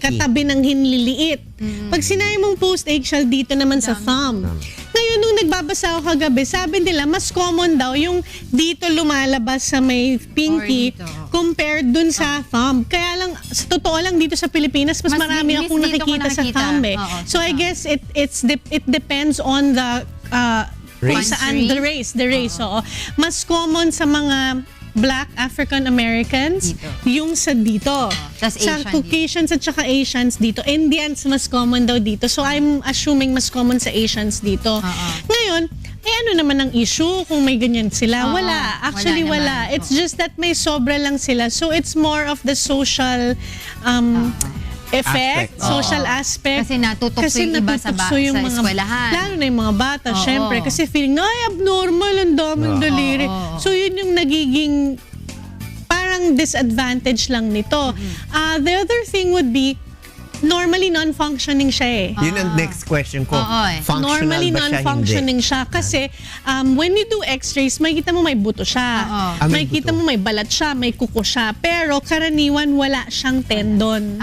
katabi ng hinliliit. Pag sinabi mong post-axial, dito naman sa thumb. Ngayon, nung nagbabasa ako kagabi, sabi nila, mas common daw yung dito lumalabas sa may pinky compared dun sa thumb. Kaya lang, sa totoo lang dito sa Pilipinas, mas marami akong nakikita sa thumb So I guess it depends on the race. The race. Mas common sa mga Black African Americans, yung sa dito. Sa Caucasians at saka Asians dito. Indians mas common daw dito. So I'm assuming mas common sa Asians dito. Ngayon, ano naman ang issue kung may ganyan sila? Wala. Actually, wala. It's just that may sobra lang sila. So it's more of the social effect, social aspect. Kasi natutokso yung iba sa eskwelahan. Lalo na yung mga bata, syempre. Kasi feeling, abnormal, ang daming daliri. So yun yung nagiging parang disadvantage lang nito. The other thing would be, normally non-functioning siya Yun ang next question ko. Functional normally ba siya? non-functioning siya kasi when you do x-rays, makikita mo may buto siya. Makikita mo may balat siya, may kuko siya. Pero karaniwan wala siyang tendon.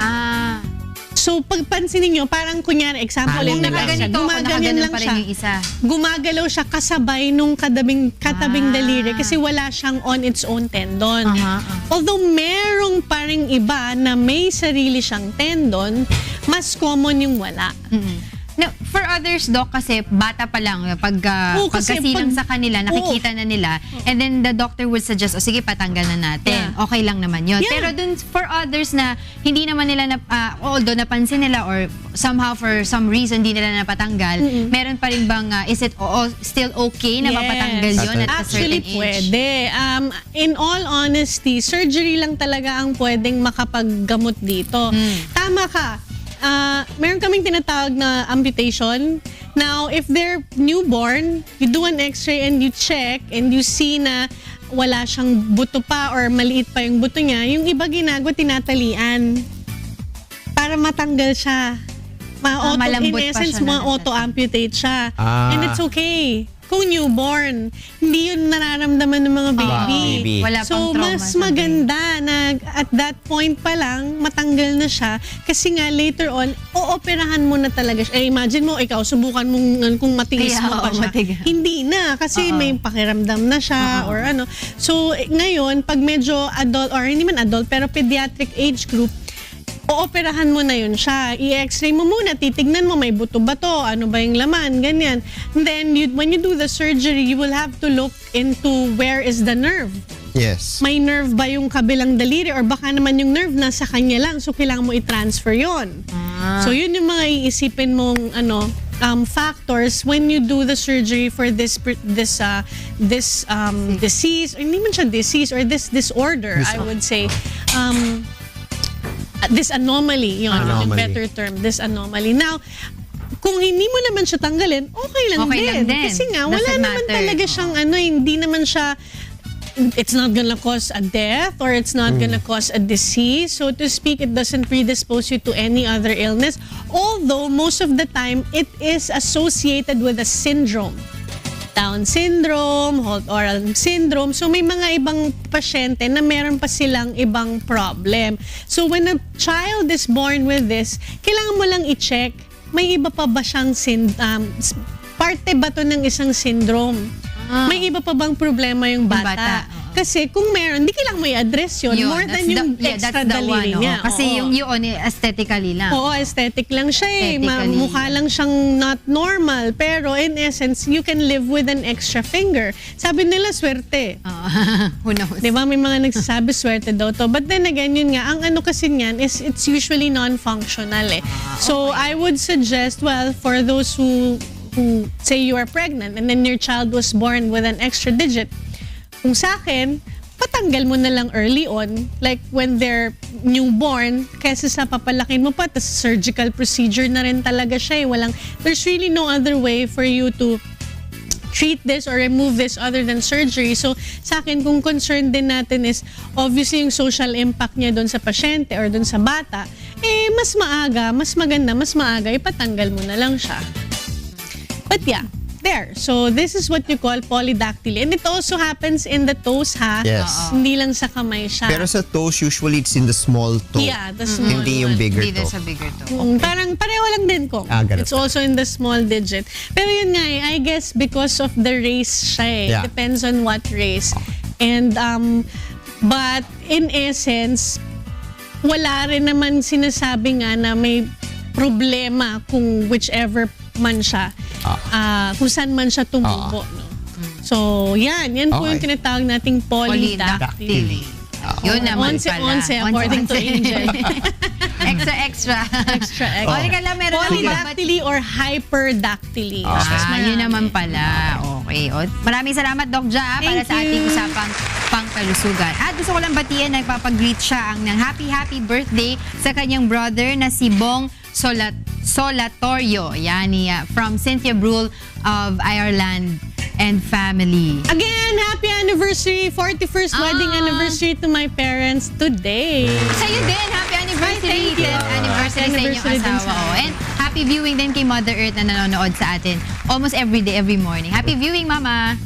So pagpansinin niyo, parang kunyari, example, gumaganyan lang siya. Gumagalaw siya kasabay nung katabing daliri kasi wala siyang on its own tendon. Although merong parang iba na may sarili siyang tendon, mas common yung wala. For others, Doc, kasi bata pa lang, pagkasilang sa kanila, nakikita na nila, and then the doctor would suggest, sige, patanggal na natin. Yeah. Okay lang naman yun. Yeah. Pero dun, for others na hindi naman nila, although napansin nila or somehow for some reason hindi nila napatanggal, meron pa rin bang, is it still okay na mapatanggal yun at a certain Actually, age? pwede. In all honesty, surgery lang talaga ang pwedeng makapaggamot dito. Tama ka. Meron kaming tinatawag na amputation. Now, if they're newborn, you do an x-ray and you check and you see na wala siyang buto pa or maliit pa yung buto niya, yung iba ginagawa tinatalian para matanggal siya. Malambot In pa essence, siya na auto-amputate siya. And it's okay. Kung newborn, hindi yun nararamdaman ng mga baby. Wala So, pang trauma mas sa maganda na at that point pa lang, matanggal na siya. Kasi nga, later on, ooperahan mo na talaga siya. Imagine mo, ikaw, subukan mong kung matiis mo pa siya. Hindi na. Kasi may pakiramdam na siya or ano. So, ngayon, pag medyo adult, or hindi man adult, pero pediatric age group, ooperahan mo na yun siya. I-x-ray mo muna, titignan mo, may buto ba to? Ano ba yung laman? Ganyan. And then, when you do the surgery, you will have to look into where is the nerve. Yes. May nerve ba yung kabilang daliri or baka naman yung nerve nasa kanya lang, so kailangan mo i-transfer yon. So yun yung mga iisipin mong factors when you do the surgery for this disease, or hindi man siya disease, or this disorder, I would say. This anomaly, yun, yung better term, this anomaly. Now, kung hindi mo naman siya tanggalin, okay lang din. Kasi nga, wala naman talaga siyang hindi naman siya, it's not gonna cause a death or it's not gonna cause a disease. So to speak, it doesn't predispose you to any other illness. Although, most of the time, it is associated with a syndrome. Down syndrome, Holt oral syndrome. So may mga ibang pasyente na meron pa silang ibang problem. So when a child is born with this, kailangan mo lang i-check, may iba pa ba siyang parte ba to ng isang syndrome? May iba pa bang problema yung bata? Kasi kung meron, di kailangan mo i-address yun. More than yung extra daliri niya. Kasi yung yun, aesthetically lang. Oo, aesthetic lang siya eh. Mukha lang siyang not normal. Pero in essence, you can live with an extra finger. Sabi nila, swerte. Who knows? Diba? May mga nagsasabi, swerte daw to. But then again, yun nga, ang ano kasi niyan is it's usually non-functional eh. So I would suggest, well, for those who say you are pregnant and then your child was born with an extra digit, kung sa akin, patanggal mo na lang early on, like when they're newborn, kaysa sa papalakin mo pa, tas surgical procedure na rin talaga siya eh. There's really no other way for you to treat this or remove this other than surgery. So sa akin, kung concerned din natin is obviously yung social impact niya doon sa pasyente or doon sa bata, mas maaga, mas maganda, mas maaga, ipatanggal mo na lang siya. But yeah, there. So this is what you call polydactyly. And it also happens in the toes, ha? Yes. Hindi lang sa kamay siya. Pero sa toes, usually it's in the small toe. Yeah, the small Hindi yung bigger Hindi toe. sa bigger toe. Parang pareho lang din ko. It's also in the small digit. Pero yun nga I guess because of the race siya eh. Yeah. Depends on what race. And, but in essence, wala rin naman sinasabi nga na may problema kung whichever man siya, kung saan man siya tumubo. No? So, yan po yung tinatawag nating polydactyly. Yun naman pala. Onse, according to Angel. Extra. Meron polydactyly or hyperdactyly. Yun naman pala. Okay. Maraming salamat, Doc Ja, para sa ating usapang pangkalusugan. At gusto ko lang batiin, nagpapag-greet siya ng happy birthday sa kanyang brother na si Bong Solatorio. Yan niya. From Cynthia Brule of Ireland and family. Again, happy anniversary, 41st wedding anniversary to my parents today. Sa'yo din, happy anniversary. 10th anniversary sa inyong asawa. And happy viewing din kay Mother Earth na nanonood sa atin almost every day, every morning. Happy viewing, Mama!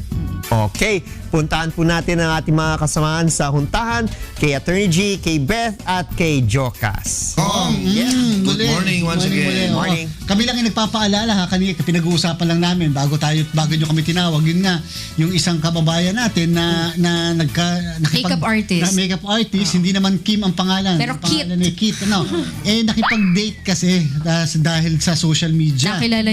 Okay. Puntahan po natin ang ating mga kasamahan sa huntahan, kay Attorney G, kay Beth, at kay Jocas. Good morning once again. Morning. Kami lang ay nagpapaalala ha, kanina pinag-uusapan lang namin bago nyo kami tinawag. Yun nga, yung isang kababayan natin na Makeup artist. Makeup artist, hindi naman Kim ang pangalan. Pero ang pangalan ni Kit. Nakipag-date kasi dahil sa social media. Nakilala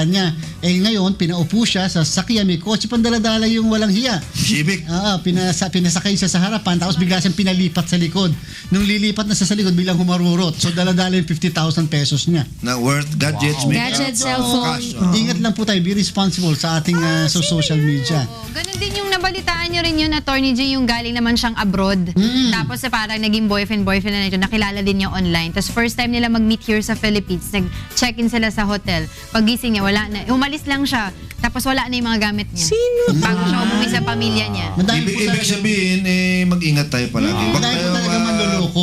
niya. Ngayon, pinaupo siya sa sakyan, may kotse pandaladala yung walang hiya. Civic. Pinasakay siya sa harapan, tapos bigla siyang pinalipat sa likod. Nung lilipat na sa likod, biglang humarurot. So daladala yung 50,000 pesos niya. Na worth gadgets, Gadgets, cellphone. Ingat lang po tayo, be responsible sa ating sa social media. Ganun din yung nabalitaan nyo rin yun, Attorney G, yung galing naman siyang abroad. Tapos parang naging boyfriend na nito, nakilala din niya online. Tapos first time nila mag-meet here sa Philippines, nag-check-in sila sa hotel. Pagising niya, wala na. Umalis lang siya. Tapos wala na yung mga gamit niya. Sino? Bago siya umuwi sa pamilya niya. Ibig sabihin, mag-ingat tayo palagi. Madami po talaga manloloko.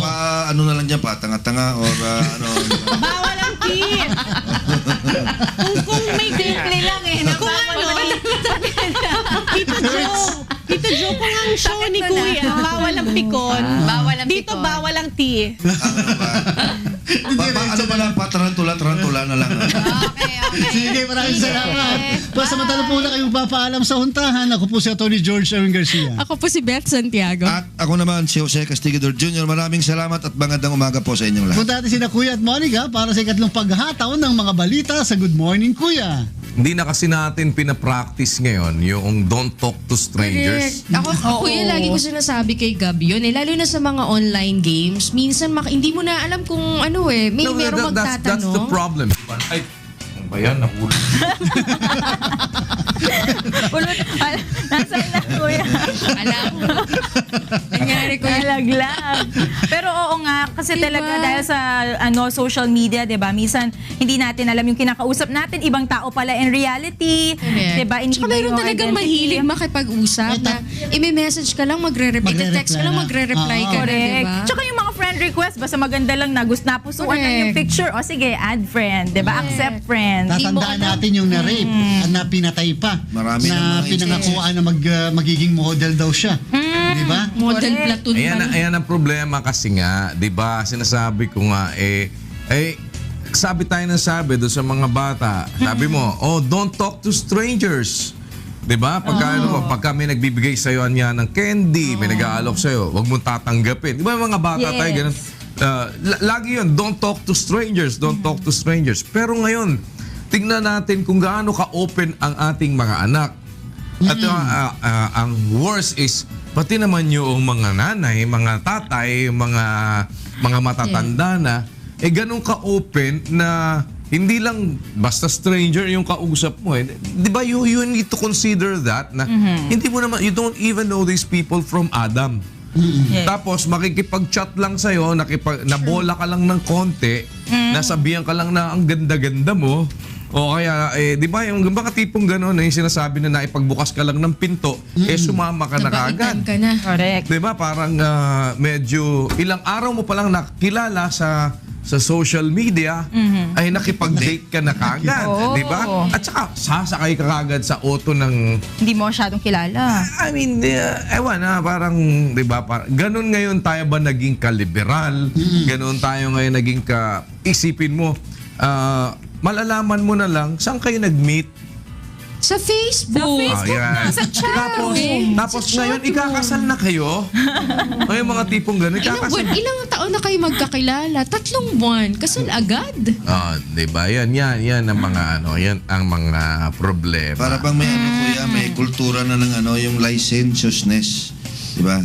Ano na lang dyan, tanga-tanga or ano. Bawal ang kit. kung may Simple lang Kung Tito Joe, kung ang show ni Kuya, bawal ang pikon. Bawal ang Dito pikon. bawal ang tea. Ano ba lang, tarantula na lang. Okay. Sige, maraming salamat. Samantala po na kayong papaalam sa huntahan. Ako po si Atty. George Erwin Garcia. Ako po si Beth Santiago. At ako naman si Jose Castigador Jr. Maraming salamat at magandang umaga po sa inyong lahat. Punta natin sina Kuya at Monica para sa ikatlong paghataw ng mga balita sa Good Morning Kuya. Hindi na kasi natin pinapractice ngayon yung don't talk to strangers. Ako, Kuya, lagi ko sinasabi kay Gab yun. Lalo na sa mga online games. Minsan, hindi mo na alam kung merong magtatanong. That's the problem. Ay, ano ba yan? Nahulog. Nasaan na, Kuya? Alam. Nangyari, Kuya. Nalaglag. Pero oo nga, kasi talaga dahil sa social media, 'di ba? Minsan hindi natin alam yung kinakausap natin, ibang tao pala in reality, 'di ba? Tsaka meron talagang mahilig makipag-usap na i-message ka lang, magre-reply, text ka lang, magre-reply ka na, 'di ba? Tsaka yung mga friend request, basta maganda lang na gusto napusuan lang yung picture, o sige, add friend, 'di ba? Accept friend. Tatandaan natin yung na-rape at na pinatay pa. Marami na pinangakuan na magiging model daw siya. Di ba? Model platoon pa. Ayan ang problema kasi nga, 'di ba? Sinasabi ko nga sabi tayo ng sabi doon sa mga bata. Sabi mo, don't talk to strangers. 'Di ba? Pagka may nagbibigay sa iyo niya ng candy, may nag-aalok sa iyo, wag mong tatanggapin. 'Di ba mga bata tayo ganun? Lagi 'yun, don't talk to strangers, don't talk to strangers. Pero ngayon, tingnan natin kung gaano ka-open ang ating mga anak. At ang worst is pati naman yung mga nanay, mga tatay, mga matatanda na ganun ka-open na hindi lang basta stranger yung kausap mo. 'Di ba you need to consider that na hindi mo naman, you don't even know these people from Adam. Tapos makikipag-chat lang sa'yo, nabola ka lang ng konti, nasabihan ka lang na ang ganda-ganda mo. O kaya, di ba, yung mga tipong gano'n na yung sinasabi na naipagbukas ka lang ng pinto, sumama ka na kagad. Correct. Di ba, parang medyo ilang araw mo palang nakilala sa social media, ay nakipag-date ka na kagad. Di ba? At saka, sasakay ka kagad sa auto ng... Hindi mo masyadong kilala. I mean, ewan parang, di ba, ganun ngayon tayo ba naging ka-liberal? Ganun tayo ngayon naging isipin mo, malalaman mo na lang, saan kayo nag-meet? Sa Facebook. Sa chat. Tapos ngayon, ikakasal na kayo? Ay, mga tipong gano'n, ikakasal. Ilang taon na kayo magkakilala? 3 buwan. Kasal agad. Diba? Yan ang mga yan ang mga problema. Para bang may Kuya, may kultura na ng yung licentiousness. Diba?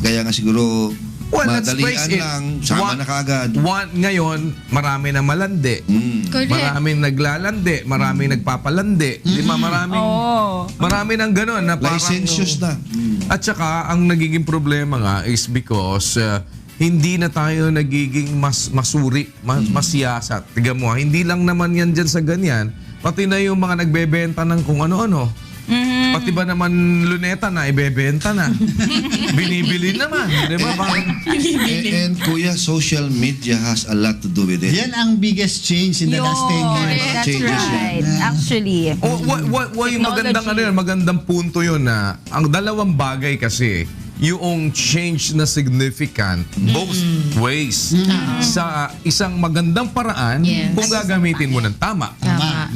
Kaya nga siguro madalian lang, sama na kagad. Ngayon, marami na malandi. Maraming naglalandi, maraming nagpapalandi. Di ba? Marami nang gano'n. Licentious na. At saka, ang nagiging problema nga is because hindi na tayo nagiging masuri, masiyasat. Tiga mo, hindi lang naman yan dyan sa ganyan. Pati na yung mga nagbebenta ng kung ano-ano. Pati ba naman luneta na, ibebenta na. Binibili naman. Di ba? And Kuya, social media has a lot to do with it. Yan ang biggest change in the last 10 years. That's Changes right. Actually. Yung magandang punto yun na ang dalawang bagay kasi yung change na significant both ways sa isang magandang paraan kung gagamitin mo ng tama.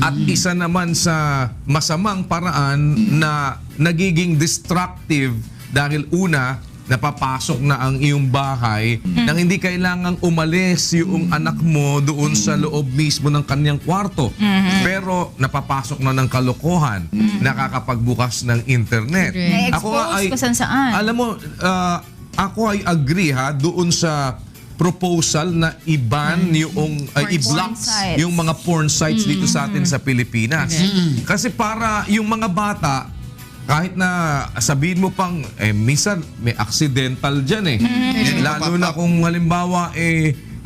At isa naman sa masamang paraan na nagiging destructive dahil una napapasok na ang iyong bahay nang hindi kailangang umalis yung anak mo doon sa loob mismo ng kanyang kwarto. Pero napapasok na ng kalokohan, nakakapagbukas ng internet. Na-expose kung saan. Alam mo, ako ay agree doon sa proposal na i-ban yung i-block yung mga porn sites dito sa atin sa Pilipinas. Kasi para yung mga bata kahit na sabihin mo pang minsan may accidental diyan lalo na kung halimbawa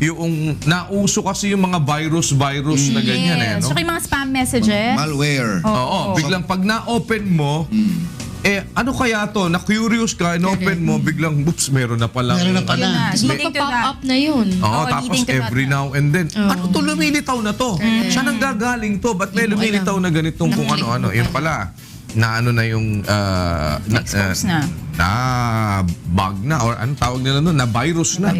yung nauso kasi yung mga virus na ganyan no? So yung mga spam messages. Malware. Oo, biglang pag na-open mo ano kaya to? Na-curious ka, in-open mo, biglang, oops, meron na palang. Magpa-pop up na yun. Tapos every now and then, ano to, lumilitaw na to? Saan ang gagaling to? Ba't may lumilitaw na ganitong kung ano-ano? Yun pala, na ano na yung expose na bug na or anong tawag nila noon na virus na.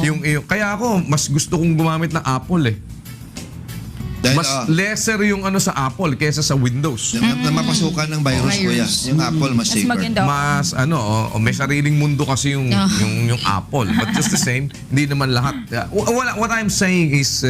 Yung kaya ako mas gusto kong gumamit ng Apple Dahil, mas lesser yung ano sa Apple kaysa sa Windows. Na mapasukan ng virus, Kuya. Yung Apple mas safer. Mas may sariling mundo kasi yung Apple. But just the same, hindi naman lahat. What I'm saying is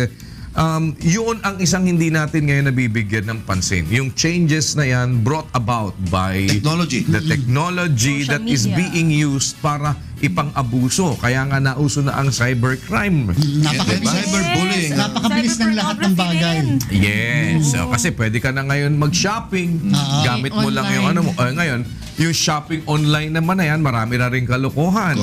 yun ang isang hindi natin ngayon nabibigyan ng pansin. Yung changes na yan brought about by technology. The technology Social that is media. being used para ipang-abuso. Kaya nga nauso na ang cybercrime. Cyberbullying. Napakabilis ng lahat ng bagay. Yes. So, kasi pwede ka na ngayon mag-shopping. Gamit mo lang yung ano mo. Ngayon, yung shopping online naman na yan, marami na rin kalokohan.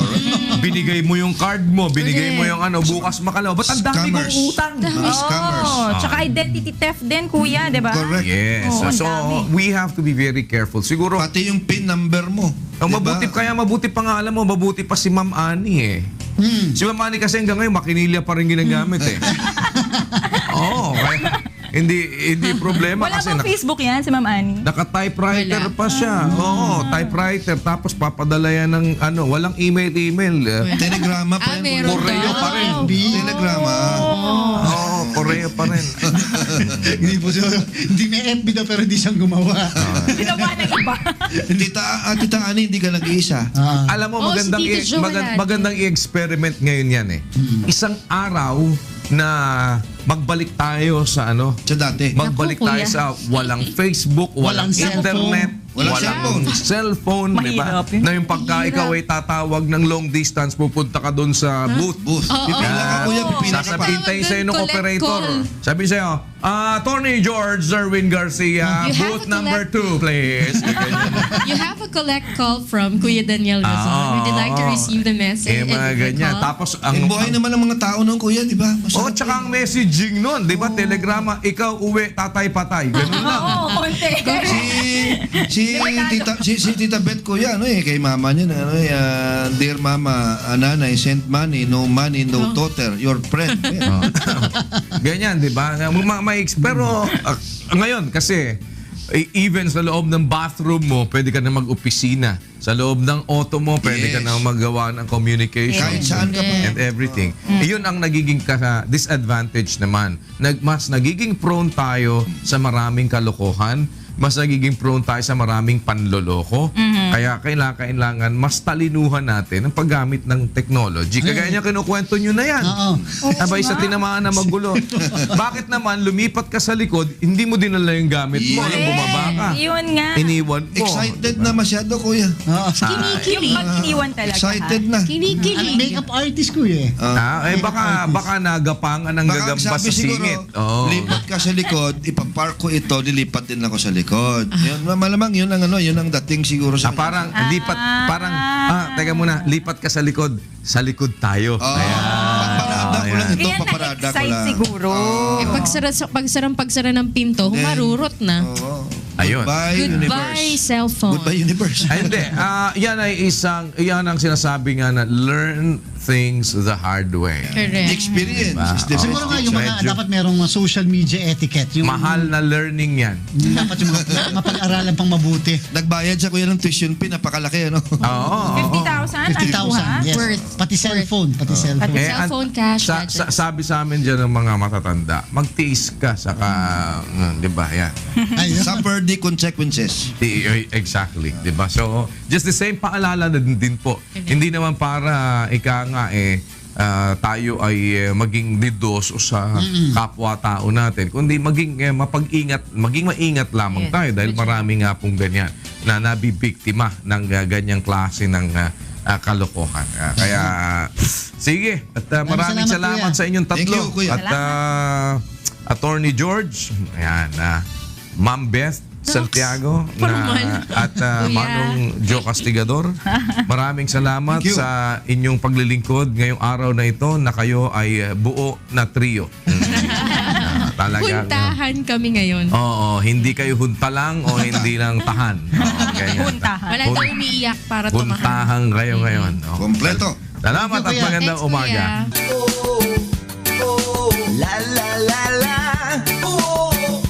Binigay mo yung card mo, binigay mo yung ano, bukas makalaw. Ba't ang dami kong utang? Scammers. Tsaka identity theft din, Kuya, di ba? Correct. Yes. So, we have to be very careful. Siguro, pati yung PIN number mo. Mabuti pa nga alam mo, mabuti pa si Ma'am Ani Si Ma'am Ani kasi hanggang ngayon, makinilya pa rin ginagamit Oo, hindi problema. Wala kasi bang Facebook yan si Ma'am Ani? Naka-typewriter pa siya. Oo, typewriter. Tapos papadala yan ng walang email. Telegrama pa rin. Koreo pa rin. Telegrama. Oo, koreo pa rin. Hindi may FB daw pero hindi siyang gumawa. Ginawa ng iba. Tita Ani, hindi ka nag-iisa. Alam mo, magandang i-experiment ngayon yan Isang araw na magbalik tayo sa sa dati. Magbalik tayo sa walang Facebook, walang internet, walang cellphone, di ba? Na yung pagka ikaw ay tatawag ng long distance, pupunta ka doon sa booth. Pipila ka, Kuya, pipila ka pa. Sasabihin sa'yo ng operator. Sabi sa'yo, Attorney George Zerwin Garcia, booth number 2, please. You have a collect call from Kuya Daniel Razon. Would you like to receive the message? Mga ganyan. Tapos, ang buhay naman ng mga tao nun, Kuya, di ba? Tsaka ang messaging nun, di ba? Telegrama, ikaw uwi, tatay patay. Ganun lang. Si Tita Beth, Kuya, kay mama niya, dear mama, nanay, send money, no daughter, your friend. Ganyan, di ba? Pero ngayon, kasi even sa loob ng bathroom mo, pwede ka na mag-opisina. Sa loob ng auto mo, pwede ka na magawa ng communication. Kahit saan ka pa. And everything. Iyon ang nagiging disadvantage naman. Mas nagiging prone tayo sa maraming kalokohan, mas nagiging prone tayo sa maraming panloloko. Kaya kailangan mas talinuhan natin ang paggamit ng technology. Kagaya niya kinukwento nyo na yan. Abay sa tinamaan na magulo. Bakit naman lumipat ka sa likod, hindi mo dinala yung gamit mo nang bumaba ka? Yun nga. Iniwan mo. Excited na masyado, Kuya. Kinikilig. Yung iniwan talaga. Excited na. Kinikilig. Makeup artist, Kuya. Baka nagapangan ng gagamba sa singit. Lipat ka sa likod, ipapark ko ito, lilipat din ako sa likod. Yun, malamang yun ang dating siguro sa teka muna, lipat ka sa likod tayo. Paparada ko lang ito, paparada ko lang. Siguro. Pagsara ng pinto, humarurot na. Ayun. Goodbye, cellphone. Goodbye, universe. Ay, hindi. Yan ang sinasabi nga na learn things the hard way. Correct. Experience. Diba? is different. Siguro nga yung mga dapat merong social media etiquette. Yung Mahal na learning yan. dapat yung mga mapag-aralan pang mabuti. Nagbayad siya kuya ng tuition fee, napakalaki, ano? Oo. 50,000? 50,000. Yes. Worth. Pati cellphone. Pati cellphone. Cellphone, cash, gadgets. Sabi sa amin dyan ng mga matatanda, magtiis ka, saka, di ba, yan. Suffer the consequences. Exactly, di ba? So, just the same paalala na din po. Hindi naman para tayo ay maging nidos sa kapwa-tao natin, kundi maging maingat lamang tayo dahil marami nga pong ganyan na nabibiktima ng ganyang klase ng kalokohan. Kaya, sige, at maraming salamat sa inyong tatlo. Thank you, kuya. At Attorney George, ayan, Ma'am Beth Santiago at Manong Joe Castigador. Maraming salamat sa inyong paglilingkod ngayong araw na ito na kayo ay buo na trio. Talaga. Puntahan kami ngayon. Oo, hindi kayo hunta lang o hindi lang tahan. Puntahan. Wala daw umiiyak para tumahan. Puntahan kayo ngayon. Kompleto. Salamat at magandang umaga. Thanks, Kuya.